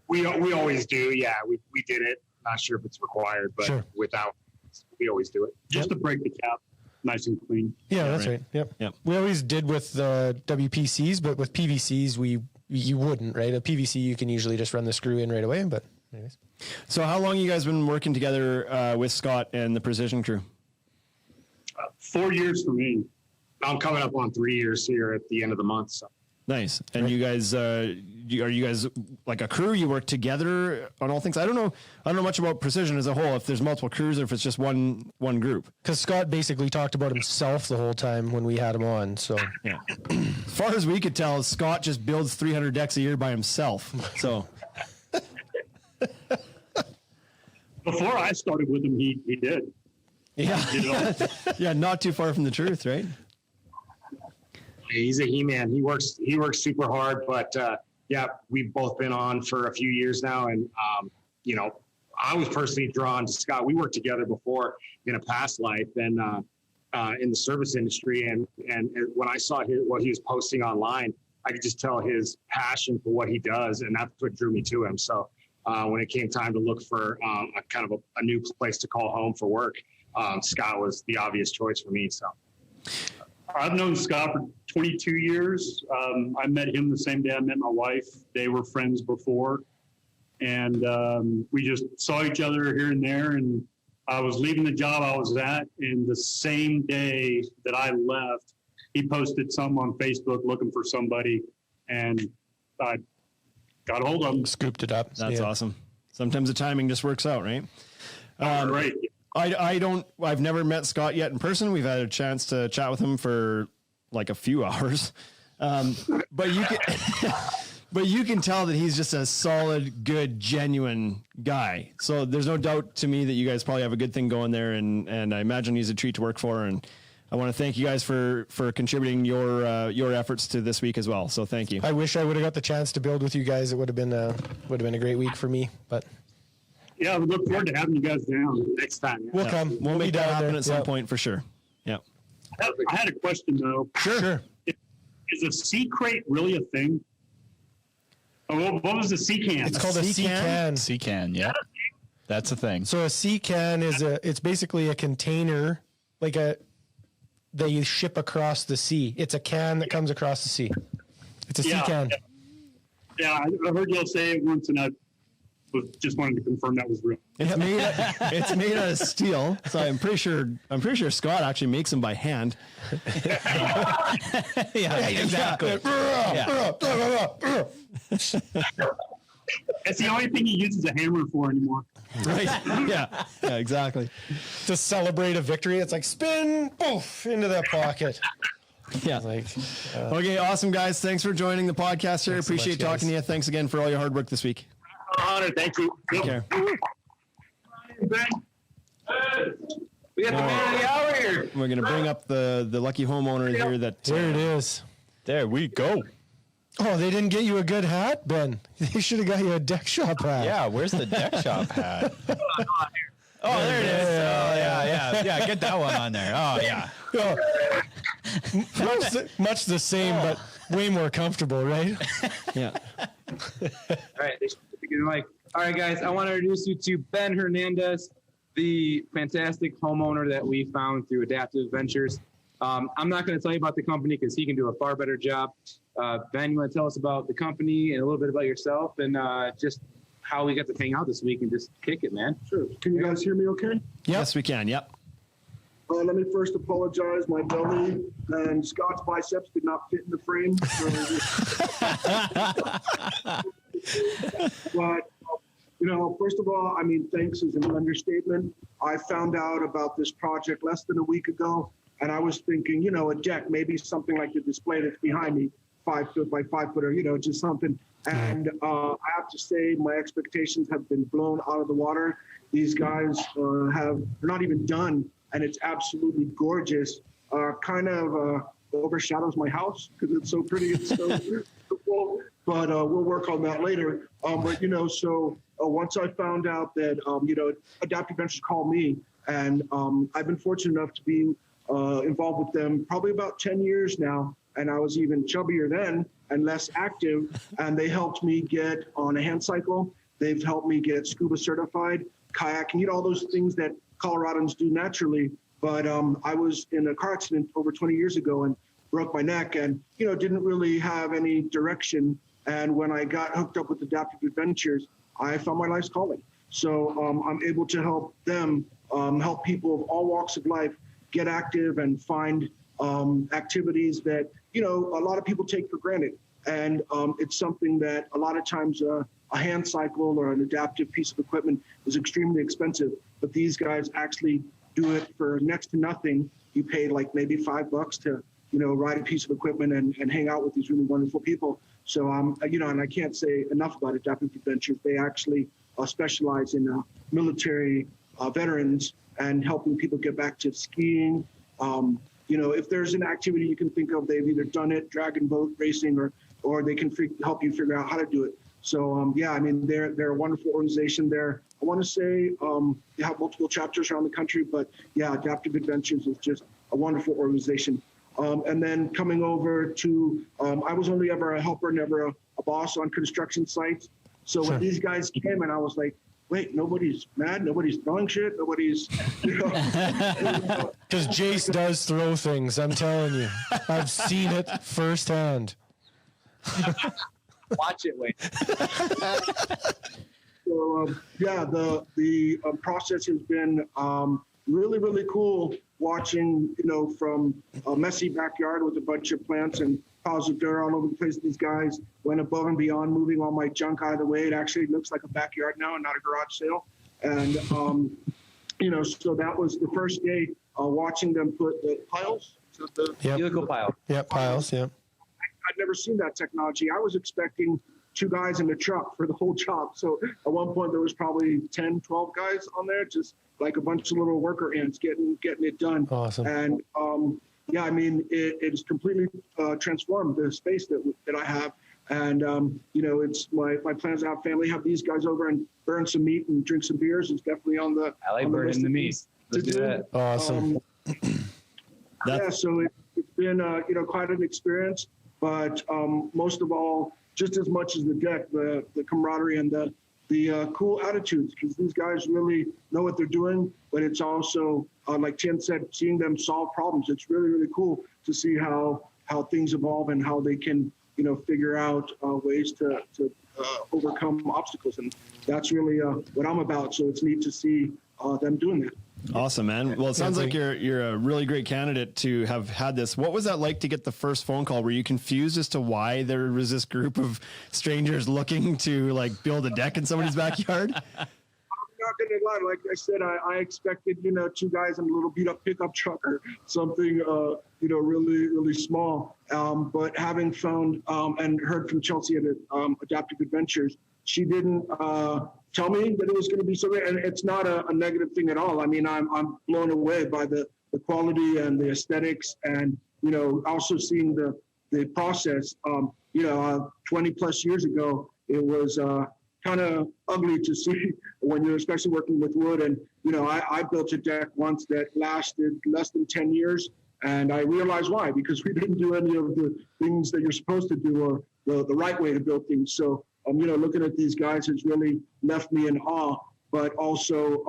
We always do. Yeah, we did it. Not sure if it's required, but without, we always do it. Just to break the cap nice and clean. Yeah, that's right. Yep. We always did with the WPCs, but with PVCs, you wouldn't, right? A PVC, you can usually just run the screw in right away, but anyways. So how long you guys been working together with Scott and the Precision crew? 4 years for me. I'm coming up on 3 years here at the end of the month. So. Nice. And you guys, are you guys like a crew? You work together on all things? I don't know much about Precision as a whole, if there's multiple crews or if it's just one group. Because Scott basically talked about himself the whole time when we had him on. So yeah. As far as we could tell, Scott just builds 300 decks a year by himself. So before I started with him, he did. Yeah. Yeah. Not too far from the truth, right? He's a he-man. He works super hard, but yeah, we've both been on for a few years now. And, you know, I was personally drawn to Scott. We worked together before in a past life and in the service industry. And when I saw what he was posting online, I could just tell his passion for what he does. And that's what drew me to him. So when it came time to look for a kind of a new place to call home for work, Scott was the obvious choice for me. So. I've known Scott for 22 years. I met him the same day I met my wife. They were friends before. And we just saw each other here and there. And I was leaving the job I was at. And the same day that I left, he posted something on Facebook looking for somebody. And I got a hold of him. Scooped it up. That's awesome. Sometimes the timing just works out, right? Right. I've never met Scott yet in person. We've had a chance to chat with him for like a few hours. But you can tell that he's just a solid, good, genuine guy. So there's no doubt to me that you guys probably have a good thing going there. And I imagine he's a treat to work for. And I want to thank you guys for contributing your efforts to this week as well. So thank you. I wish I would have got the chance to build with you guys. It would have been a great week for me, but. Yeah, we look forward to having you guys down next time. Yeah. We'll come. We'll make that happen at some point for sure. Yeah. I had a question though. Sure. Is a sea crate really a thing? Oh, what was the sea can? It's called a sea can. Sea can, yeah. That's a thing. So a sea can it's basically a container that you ship across the sea. It's a can that comes across the sea. It's a sea can. Yeah, I heard y'all say it once, and I just wanted to confirm that was real. It's made out of steel, so I'm pretty sure Scott actually makes them by hand. Yeah, exactly. That's the only thing he uses a hammer for anymore. Right? Yeah, exactly. To celebrate a victory, it's like spin, poof, into that pocket. Yeah. Okay, awesome guys. Thanks for joining the podcast here. Appreciate talking to you. Thanks again for all your hard work this week. Honor, thank you. Take care. We got the man of the hour here. We're gonna bring up the lucky homeowner here. There it is. There we go. Oh, they didn't get you a good hat, Ben. They should have got you a deck shop hat. Yeah, where's the deck shop hat? Oh, there it is. Oh, yeah. Get that one on there. Oh, yeah. Much the same, but way more comfortable, right? Yeah. All right, all right, guys. I want to introduce you to Ben Hernandez, the fantastic homeowner that we found through Adaptive Ventures. I'm not going to tell you about the company because he can do a far better job. Ben, you want to tell us about the company and a little bit about yourself and just how we got to hang out this week and just kick it, man? Sure. Can you guys hear me okay? Yep. Yes, we can. Yep. Let me first apologize. My belly and Scott's biceps did not fit in the frame. But, first of all, thanks is an understatement. I found out about this project less than a week ago, and I was thinking, a deck, maybe something like the display that's behind me, 5 foot by 5 foot, or, just something. And I have to say my expectations have been blown out of the water. These guys they're not even done, and it's absolutely gorgeous. Kind of overshadows my house because it's so pretty and so beautiful. But we'll work on that later. But so once I found out that Adaptive Ventures called me, and I've been fortunate enough to be involved with them probably about 10 years now, and I was even chubbier then and less active, and they helped me get on a hand cycle. They've helped me get scuba certified, kayaking, all those things that Coloradans do naturally. But I was in a car accident over 20 years ago and broke my neck and, didn't really have any direction. And when I got hooked up with Adaptive Adventures, I found my life's calling. So I'm able to help them, help people of all walks of life get active and find activities that, a lot of people take for granted. And it's something that a lot of times a hand cycle or an adaptive piece of equipment is extremely expensive. But these guys actually do it for next to nothing. You pay like maybe $5 to, ride a piece of equipment and hang out with these really wonderful people. So, and I can't say enough about Adaptive Adventures. They actually specialize in military veterans and helping people get back to skiing. If there's an activity you can think of, they've either done it, dragon boat racing, or they can help you figure out how to do it. So, they're a wonderful organization there. I want to say they have multiple chapters around the country, but yeah, Adaptive Adventures is just a wonderful organization. And then coming over to, I was only ever a helper, never a boss on construction sites. So when these guys came and I was like, wait, nobody's mad, nobody's throwing shit, nobody's, Because Jace does throw things, I'm telling you. I've seen it firsthand. Watch it, wait. So the process has been really, really cool watching, from a messy backyard with a bunch of plants and piles of dirt all over the place. These guys went above and beyond, moving all my junk out of the way. It actually looks like a backyard now and not a garage sale. And, so that was the first day watching them put the piles. Helical pile. Yeah, piles, yeah. I'd never seen that technology. I was expecting 2 guys in the truck for the whole job. So at one point there was probably 10, 12 guys on there, just like a bunch of little worker ants getting it done. Awesome. And it has completely transformed the space that I have. And, it's my plans to have family, have these guys over and burn some meat and drink some beers is definitely on the I like burning the meat. Let's do that. Awesome. So it's been, quite an experience. But most of all, just as much as the deck, the camaraderie and the cool attitudes, because these guys really know what they're doing. But it's also, like Tien said, seeing them solve problems. It's really, really cool to see how things evolve and how they can, figure out ways to overcome obstacles. And that's really what I'm about. So it's neat to see them doing that. Awesome, man. Well, it sounds like you're a really great candidate to have had this. What was that like to get the first phone call? Were you confused as to why there was this group of strangers looking to build a deck in somebody's backyard? I'm not gonna lie. Like I said, I expected 2 guys in a little beat up pickup truck or something, really, really small. But having found and heard from Chelsea at Adaptive Adventures, she didn't tell me that it was going to be so great. And it's not a negative thing at all. I mean, I'm blown away by the quality and the aesthetics and, also seeing the process. 20 plus years ago, it was kind of ugly to see when you're especially working with wood. And, I built a deck once that lasted less than 10 years. And I realized why, because we didn't do any of the things that you're supposed to do or the right way to build things. So, looking at these guys has really left me in awe, but also,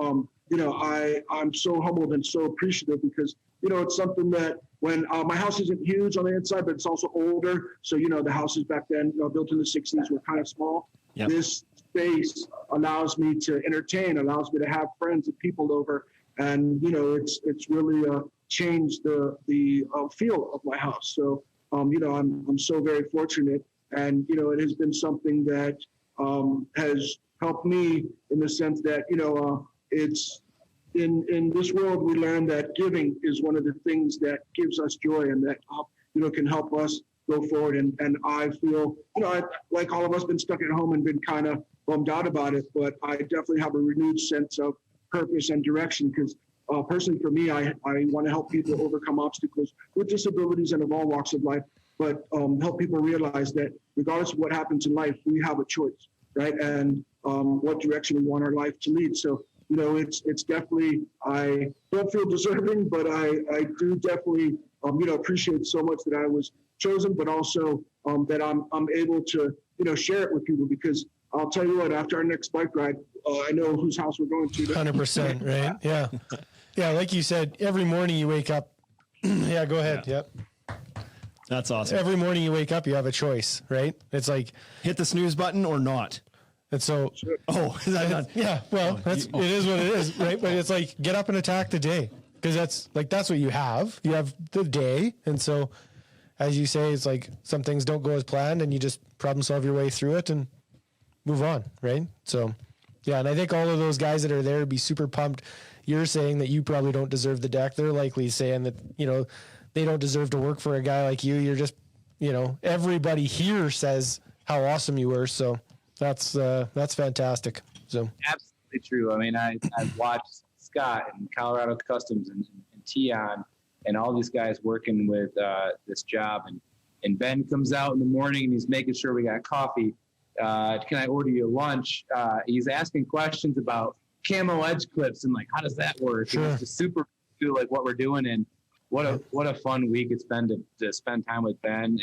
I'm so humbled and so appreciative because, it's something that when my house isn't huge on the inside, but it's also older. So, the houses back then, built in the 60s were kind of small. Yep. This space allows me to entertain, allows me to have friends and people over. And, it's really changed the feel of my house. So, I'm so very fortunate. And, it has been something that has helped me in the sense that, it's in this world, we learn that giving is one of the things that gives us joy and that, can help us go forward. And I feel, like all of us been stuck at home and been kind of bummed out about it, but I definitely have a renewed sense of purpose and direction because personally for me, I want to help people overcome obstacles with disabilities and of all walks of life, but help people realize that regardless of what happens in life, we have a choice, right? And what direction we want our life to lead. So, it's definitely, I don't feel deserving, but I do definitely, appreciate so much that I was chosen, but also that I'm able to, share it with people, because I'll tell you what, after our next bike ride, I know whose house we're going to. 100%, right? Yeah. Yeah, like you said, every morning you wake up. Yeah, go ahead. Yeah. Yep. That's awesome. Every morning you wake up, you have a choice, right? It's like hit the snooze button or not. And so, is that not? Yeah, well, it is what it is, right? But it's like, get up and attack the day, because that's what you have. You have the day. And so, as you say, it's like some things don't go as planned, and you just problem solve your way through it and move on, right? So, yeah, and I think all of those guys that are there would be super pumped. You're saying that you probably don't deserve the deck. They're likely saying that, they don't deserve to work for a guy like you. You're just, everybody here says how awesome you were. So that's fantastic. So absolutely true. I mean, I've watched Scott and Colorado Customs and Tion and all these guys working with this job. And Ben comes out in the morning and he's making sure we got coffee. Can I order you lunch? He's asking questions about camo edge clips and like, how does that work? Sure. It's just super cool, like what we're doing. And what a fun week it's been to spend time with Ben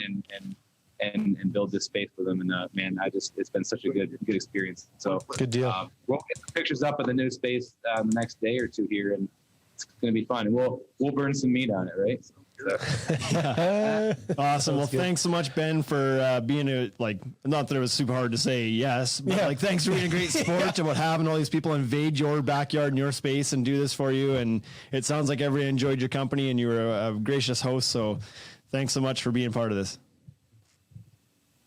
and build this space with him. And man, it's been such a good experience. So good deal. We'll get the pictures up of the new space the next day or two here, and it's going to be fun. And we'll burn some meat on it, right? So. Awesome. Well, thanks so much, Ben, for being not that it was super hard to say yes, but thanks for being a great sport about having all these people invade your backyard and your space and do this for you. And it sounds like everyone enjoyed your company and you were a gracious host. So thanks so much for being part of this.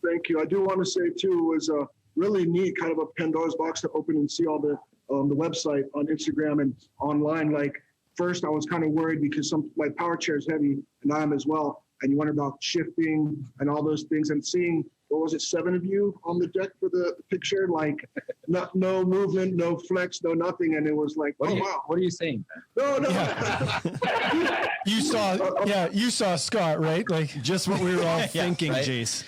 Thank you. I do want to say too, it was a really neat kind of a Pandora's box to open and see all the website on Instagram and online. Like, first, I was kind of worried because my power chair is heavy, and I am as well. And you wonder about shifting and all those things. And seeing, 7 of you on the deck for the picture? Like, no movement, no flex, no nothing. And it was like, wow. What are you saying? No. Yeah. You saw Scott, right? Like, just what we were all thinking, right? Jace.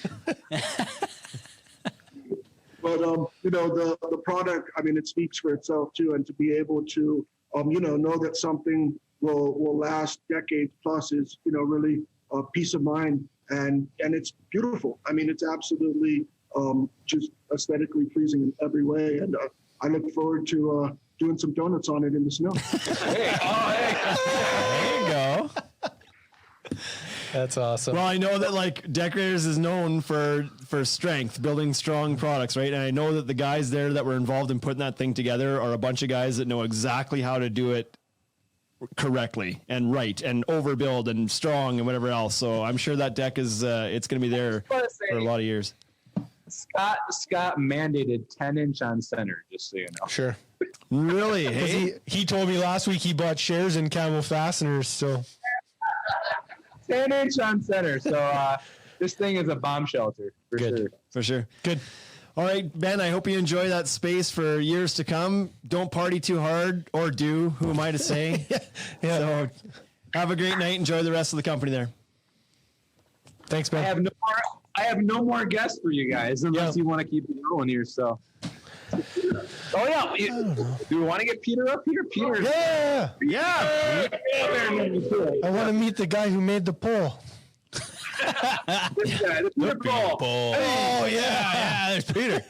But, the product, I mean, it speaks for itself too. And to be able to, know that something will last decades plus is, really a peace of mind. And it's beautiful. I mean, it's absolutely just aesthetically pleasing in every way. And I look forward to doing some donuts on it in the snow. There you go. That's awesome. Well, I know that Deckorators is known for strength, building strong products, right? And I know that the guys there that were involved in putting that thing together are a bunch of guys that know exactly how to do it correctly and right and overbuild and strong and whatever else. So I'm sure that deck is it's going to be there for a lot of years. Scott mandated 10-inch on center, just so you know. Sure. Really? Hey? He told me last week he bought shares in Camel Fasteners, so 10-inch on center. So this thing is a bomb shelter for sure. For sure. Good. All right, Ben, I hope you enjoy that space for years to come. Don't party too hard, or do. Who am I to say? Yeah. So have a great night. Enjoy the rest of the company there. Thanks, Ben. I have no more guests for you guys unless you want to keep it rolling here. So. Oh yeah, do we want to get Peter up here? Peter. Yeah. I want to meet the guy who made the poll. This guy, the Peter Paul. Oh yeah, there's Peter.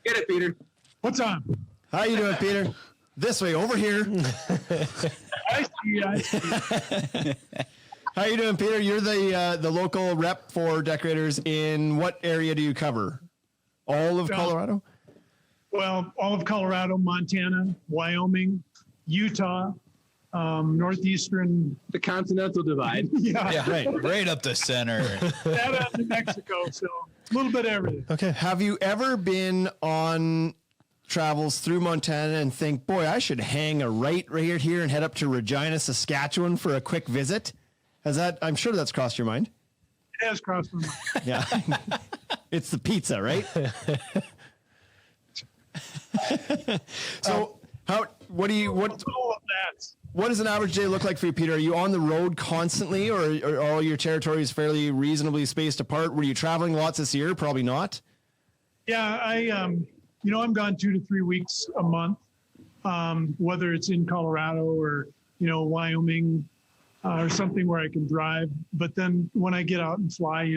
Get it, Peter. What's on? How you doing, Peter? This way, over here. I see. How you doing, Peter? You're the local rep for Deckorators. In what area do you cover? All of Colorado? Well, all of Colorado, Montana, Wyoming, Utah, northeastern. The Continental Divide. Yeah, right up the center. That out to Mexico, so a little bit of everything. Okay. Have you ever been on travels through Montana and think, boy, I should hang a right here and head up to Regina, Saskatchewan for a quick visit? I'm sure that's crossed your mind. It has crossed my mind. Yeah. It's the pizza, right? So what All of that. what does an average day look like for you, Peter? Are you on the road constantly, or are all your territories fairly reasonably spaced apart? Were you traveling lots this year? Probably not. Yeah, I'm gone 2 to 3 weeks a month, whether it's in Colorado or, Wyoming or something where I can drive. But then when I get out and fly,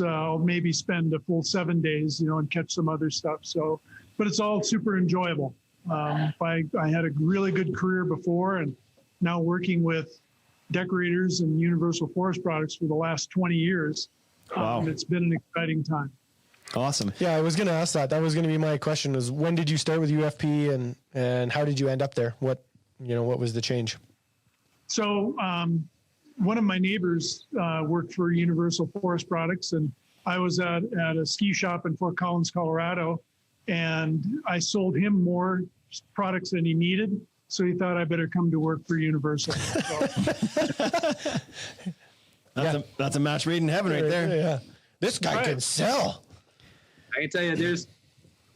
I'll maybe spend a full 7 days, and catch some other stuff. So, but it's all super enjoyable. I had a really good career before, and now working with Deckorators and Universal Forest Products for the last 20 years. Wow. It's been an exciting time. Awesome. Yeah, I was going to ask that. That was going to be my question: was when did you start with UFP, and how did you end up there? What was the change? So one of my neighbors worked for Universal Forest Products, and I was at a ski shop in Fort Collins, Colorado, and I sold him more products than he needed. So he thought I better come to work for Universal. So. That's a match made in heaven right there. Yeah. This guy can sell. I can tell you,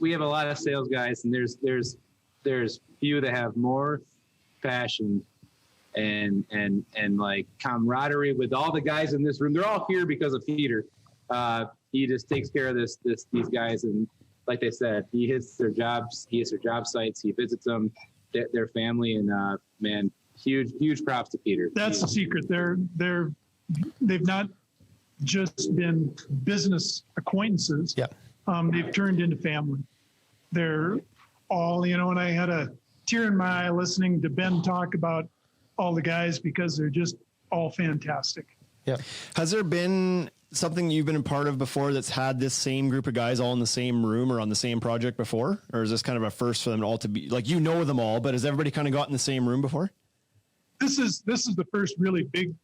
we have a lot of sales guys, and there's few that have more passion and like camaraderie with all the guys in this room. They're all here because of Peter. He just takes care of these guys, and like they said, he hits their job sites, he visits them, their family, and man, huge props to Peter. That's the secret. They've not just been business acquaintances. Yeah. They've turned into family. They're all, and I had a tear in my eye listening to Ben talk about all the guys because they're just all fantastic. Yeah. Has there been something you've been a part of before that's had this same group of guys all in the same room or on the same project before? Or is this kind of a first for them all to be like, them all, but has everybody kind of got in the same room before? This is the first really big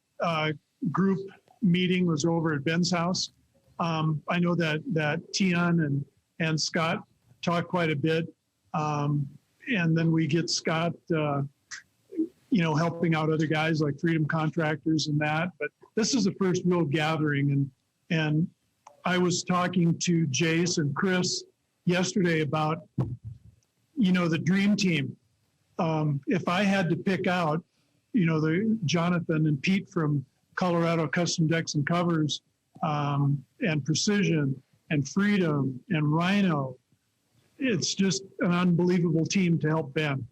group meeting was over at Ben's house. I know that Tian and Scott talk quite a bit. And then we get Scott, helping out other guys like Freedom Contractors and that. But this is the first real gathering. And I was talking to Jace and Chris yesterday about, the dream team. If I had to pick out, the Jonathan and Pete from Colorado Custom Decks and Covers, and Precision and Freedom and Rhino, it's just an unbelievable team to help Ben.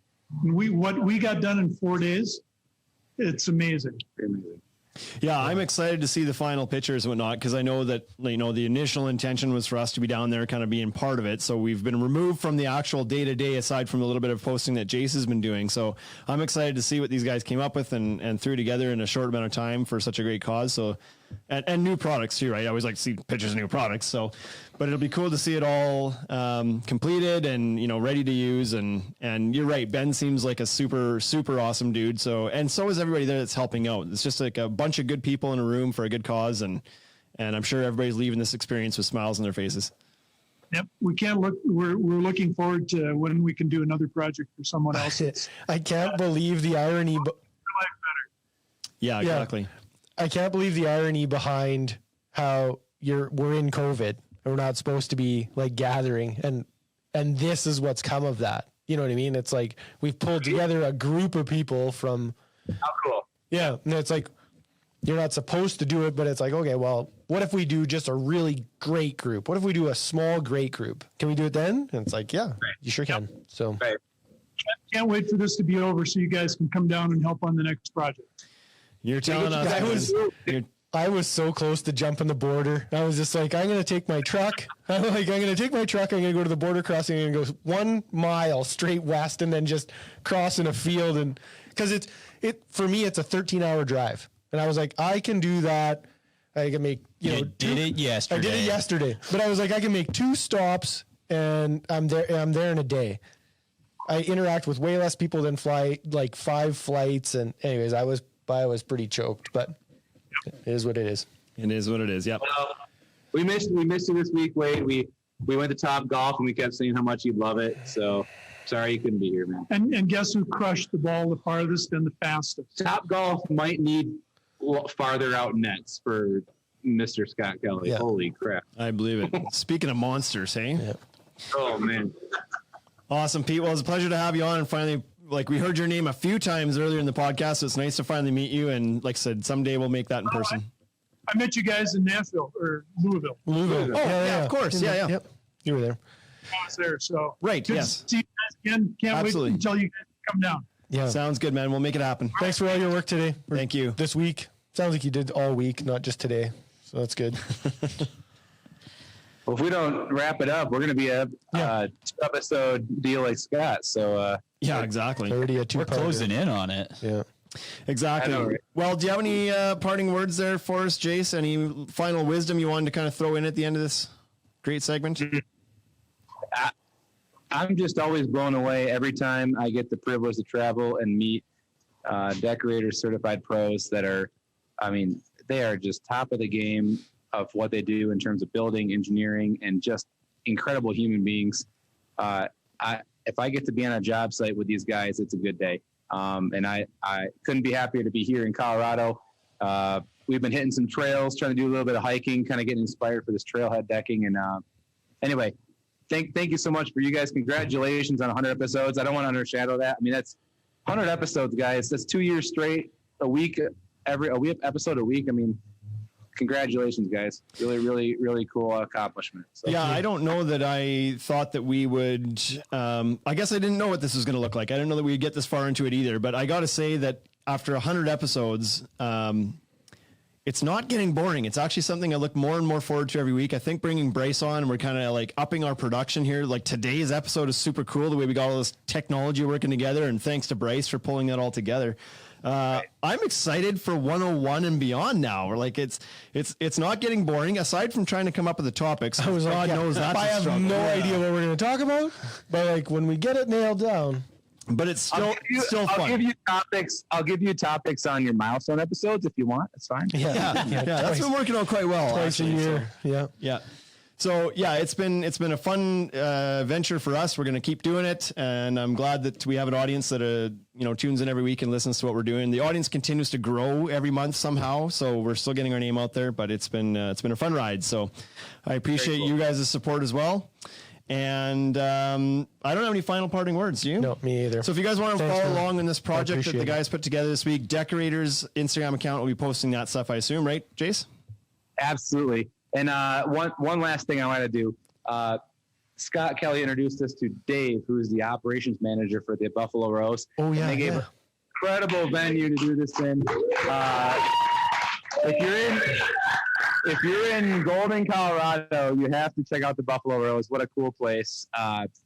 What we got done in 4 days, it's amazing. Yeah, I'm excited to see the final pictures and whatnot, because I know that, the initial intention was for us to be down there kind of being part of it. So we've been removed from the actual day-to-day aside from the little bit of posting that Jace has been doing. So I'm excited to see what these guys came up with and threw together in a short amount of time for such a great cause. So, and new products too, right? I always like to see pictures of new products. So, but it'll be cool to see it all completed and, ready to use. And you're right, Ben seems like a super, super awesome dude. So, and so is everybody there that's helping out. It's just like a bunch of good people in a room for a good cause. And I'm sure everybody's leaving this experience with smiles on their faces. Yep. We're looking forward to when we can do another project for someone else. I can't believe the irony. Yeah, exactly. I can't believe the irony behind how we're in COVID and we're not supposed to be like gathering, and this is what's come of that. You know what I mean? It's like we've pulled together a group of people from. How cool. Yeah, and it's like you're not supposed to do it, but it's like, okay, well, what if we do just a really great group? What if we do a small great group? Can we do it then? And it's like, yeah, you sure can. So can't wait for this to be over so you guys can come down and help on the next project. You're telling us. I was so close to jumping the border. I was just like, I'm going to take my truck. I'm going to go to the border crossing and go 1 mile straight west and then just cross in a field. And because for me, it's a 13-hour drive. And I was like, I can do that. I can make, You did it yesterday. I did it yesterday, but I was like, I can make 2 stops and I'm there in a day. I interact with way less people than fly like 5 flights. And anyways, I was pretty choked, but it is what it is. It is what it is. Yep. Well, we missed you this week, Wade. We went to Top Golf and we kept saying how much you love it. So sorry you couldn't be here, man. And guess who crushed the ball the farthest and the fastest? Top Golf might need farther out nets for Mr. Scott Kelly. Yeah. Holy crap. I believe it. Speaking of monsters, hey? Yeah. Oh, man. Awesome, Pete. Well, it's a pleasure to have you on and finally like we heard your name a few times earlier in the podcast, so it's nice to finally meet you. And like I said, someday we'll make that in person. I met you guys in Nashville or Louisville. Louisville. Oh, yeah, of course. Yeah. Yep. You were there. I was there. So Right, good yes. to see you guys again. Can't Absolutely. wait until you guys come down. Yeah. Sounds good, man. We'll make it happen. Thanks for all your work today. Thank you. This week. Sounds like you did all week, not just today. So that's good. Well, if we don't wrap it up, we're going to be a 2-episode deal like Scott. So Yeah, exactly. Already a We're two-parter. closing in on it. Yeah. Exactly. I know, right? Well, do you have any parting words there for us, Jace? Any final wisdom you wanted to kind of throw in at the end of this great segment? I'm just always blown away every time I get the privilege to travel and meet Deckorators certified pros that are, I mean, they are just top of the game of what they do in terms of building, engineering, and just incredible human beings. If I get to be on a job site with these guys, it's a good day. And I couldn't be happier to be here in Colorado. We've been hitting some trails, trying to do a little bit of hiking, kind of getting inspired for this trailhead decking. And anyway, thank you so much for you guys. Congratulations on 100 episodes. I don't want to undershadow that. I mean, that's 100 episodes, guys. That's 2 years straight, a week, episode a week. I mean, congratulations, guys. Really, really, really cool accomplishment. So. Yeah, I don't know that I thought that we would, I guess I didn't know what this was going to look like. I didn't know that we'd get this far into it either, but I got to say that after 100 episodes, it's not getting boring. It's actually something I look more and more forward to every week. I think bringing Bryce on, and we're kind of like upping our production here. Like today's episode is super cool, the way we got all this technology working together, and thanks to Bryce for pulling that all together. I'm excited for 101 and beyond now. We're like, it's not getting boring aside from trying to come up with the topics. God knows that's I have no idea what we're going to talk about, but like when we get it nailed down. But it's still fun. I'll give you topics on your milestone episodes if you want. That's fine. Yeah, that's been working out quite well. Twice a year. So. Yeah. So yeah, it's been a fun venture for us. We're going to keep doing it, and I'm glad that we have an audience that tunes in every week and listens to what we're doing. The audience continues to grow every month somehow, so we're still getting our name out there. But it's been a fun ride. So I appreciate you guys' support as well. And I don't have any final parting words. Do you? No, me either. So if you guys want to follow along in this project that the guys it. put together this week, Deckorators Instagram account will be posting that stuff, I assume, right, Jace? Absolutely. And one last thing I want to do. Scott Kelly introduced us to Dave, who is the operations manager for the Buffalo Rose. Oh, yeah. And they gave an incredible venue to do this in. If you're in Golden, Colorado, you have to check out the Buffalo Rose. What a cool place.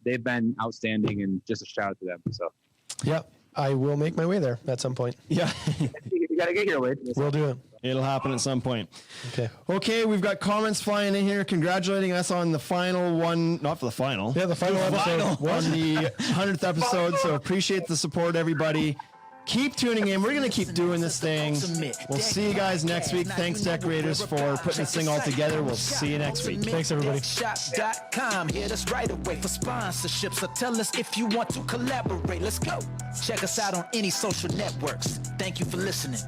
They've been outstanding, and just a shout out to them. So, yep, I will make my way there at some point. Yeah. You got to get here, Wade. We'll do it. It'll happen at some point. Okay, we've got comments flying in here congratulating us on the final one, not for the final. Yeah, the final episode. On the 100th episode. So appreciate the support, everybody. Keep tuning in. We're going to keep doing this thing. We'll see you guys next week. Thanks, Deckorators, for putting this thing all together. We'll see you next week. Thanks, everybody. Shop.com. Hit us right away for sponsorships, or tell us if you want to collaborate. Let's go. Check us out on any social networks. Thank you for listening.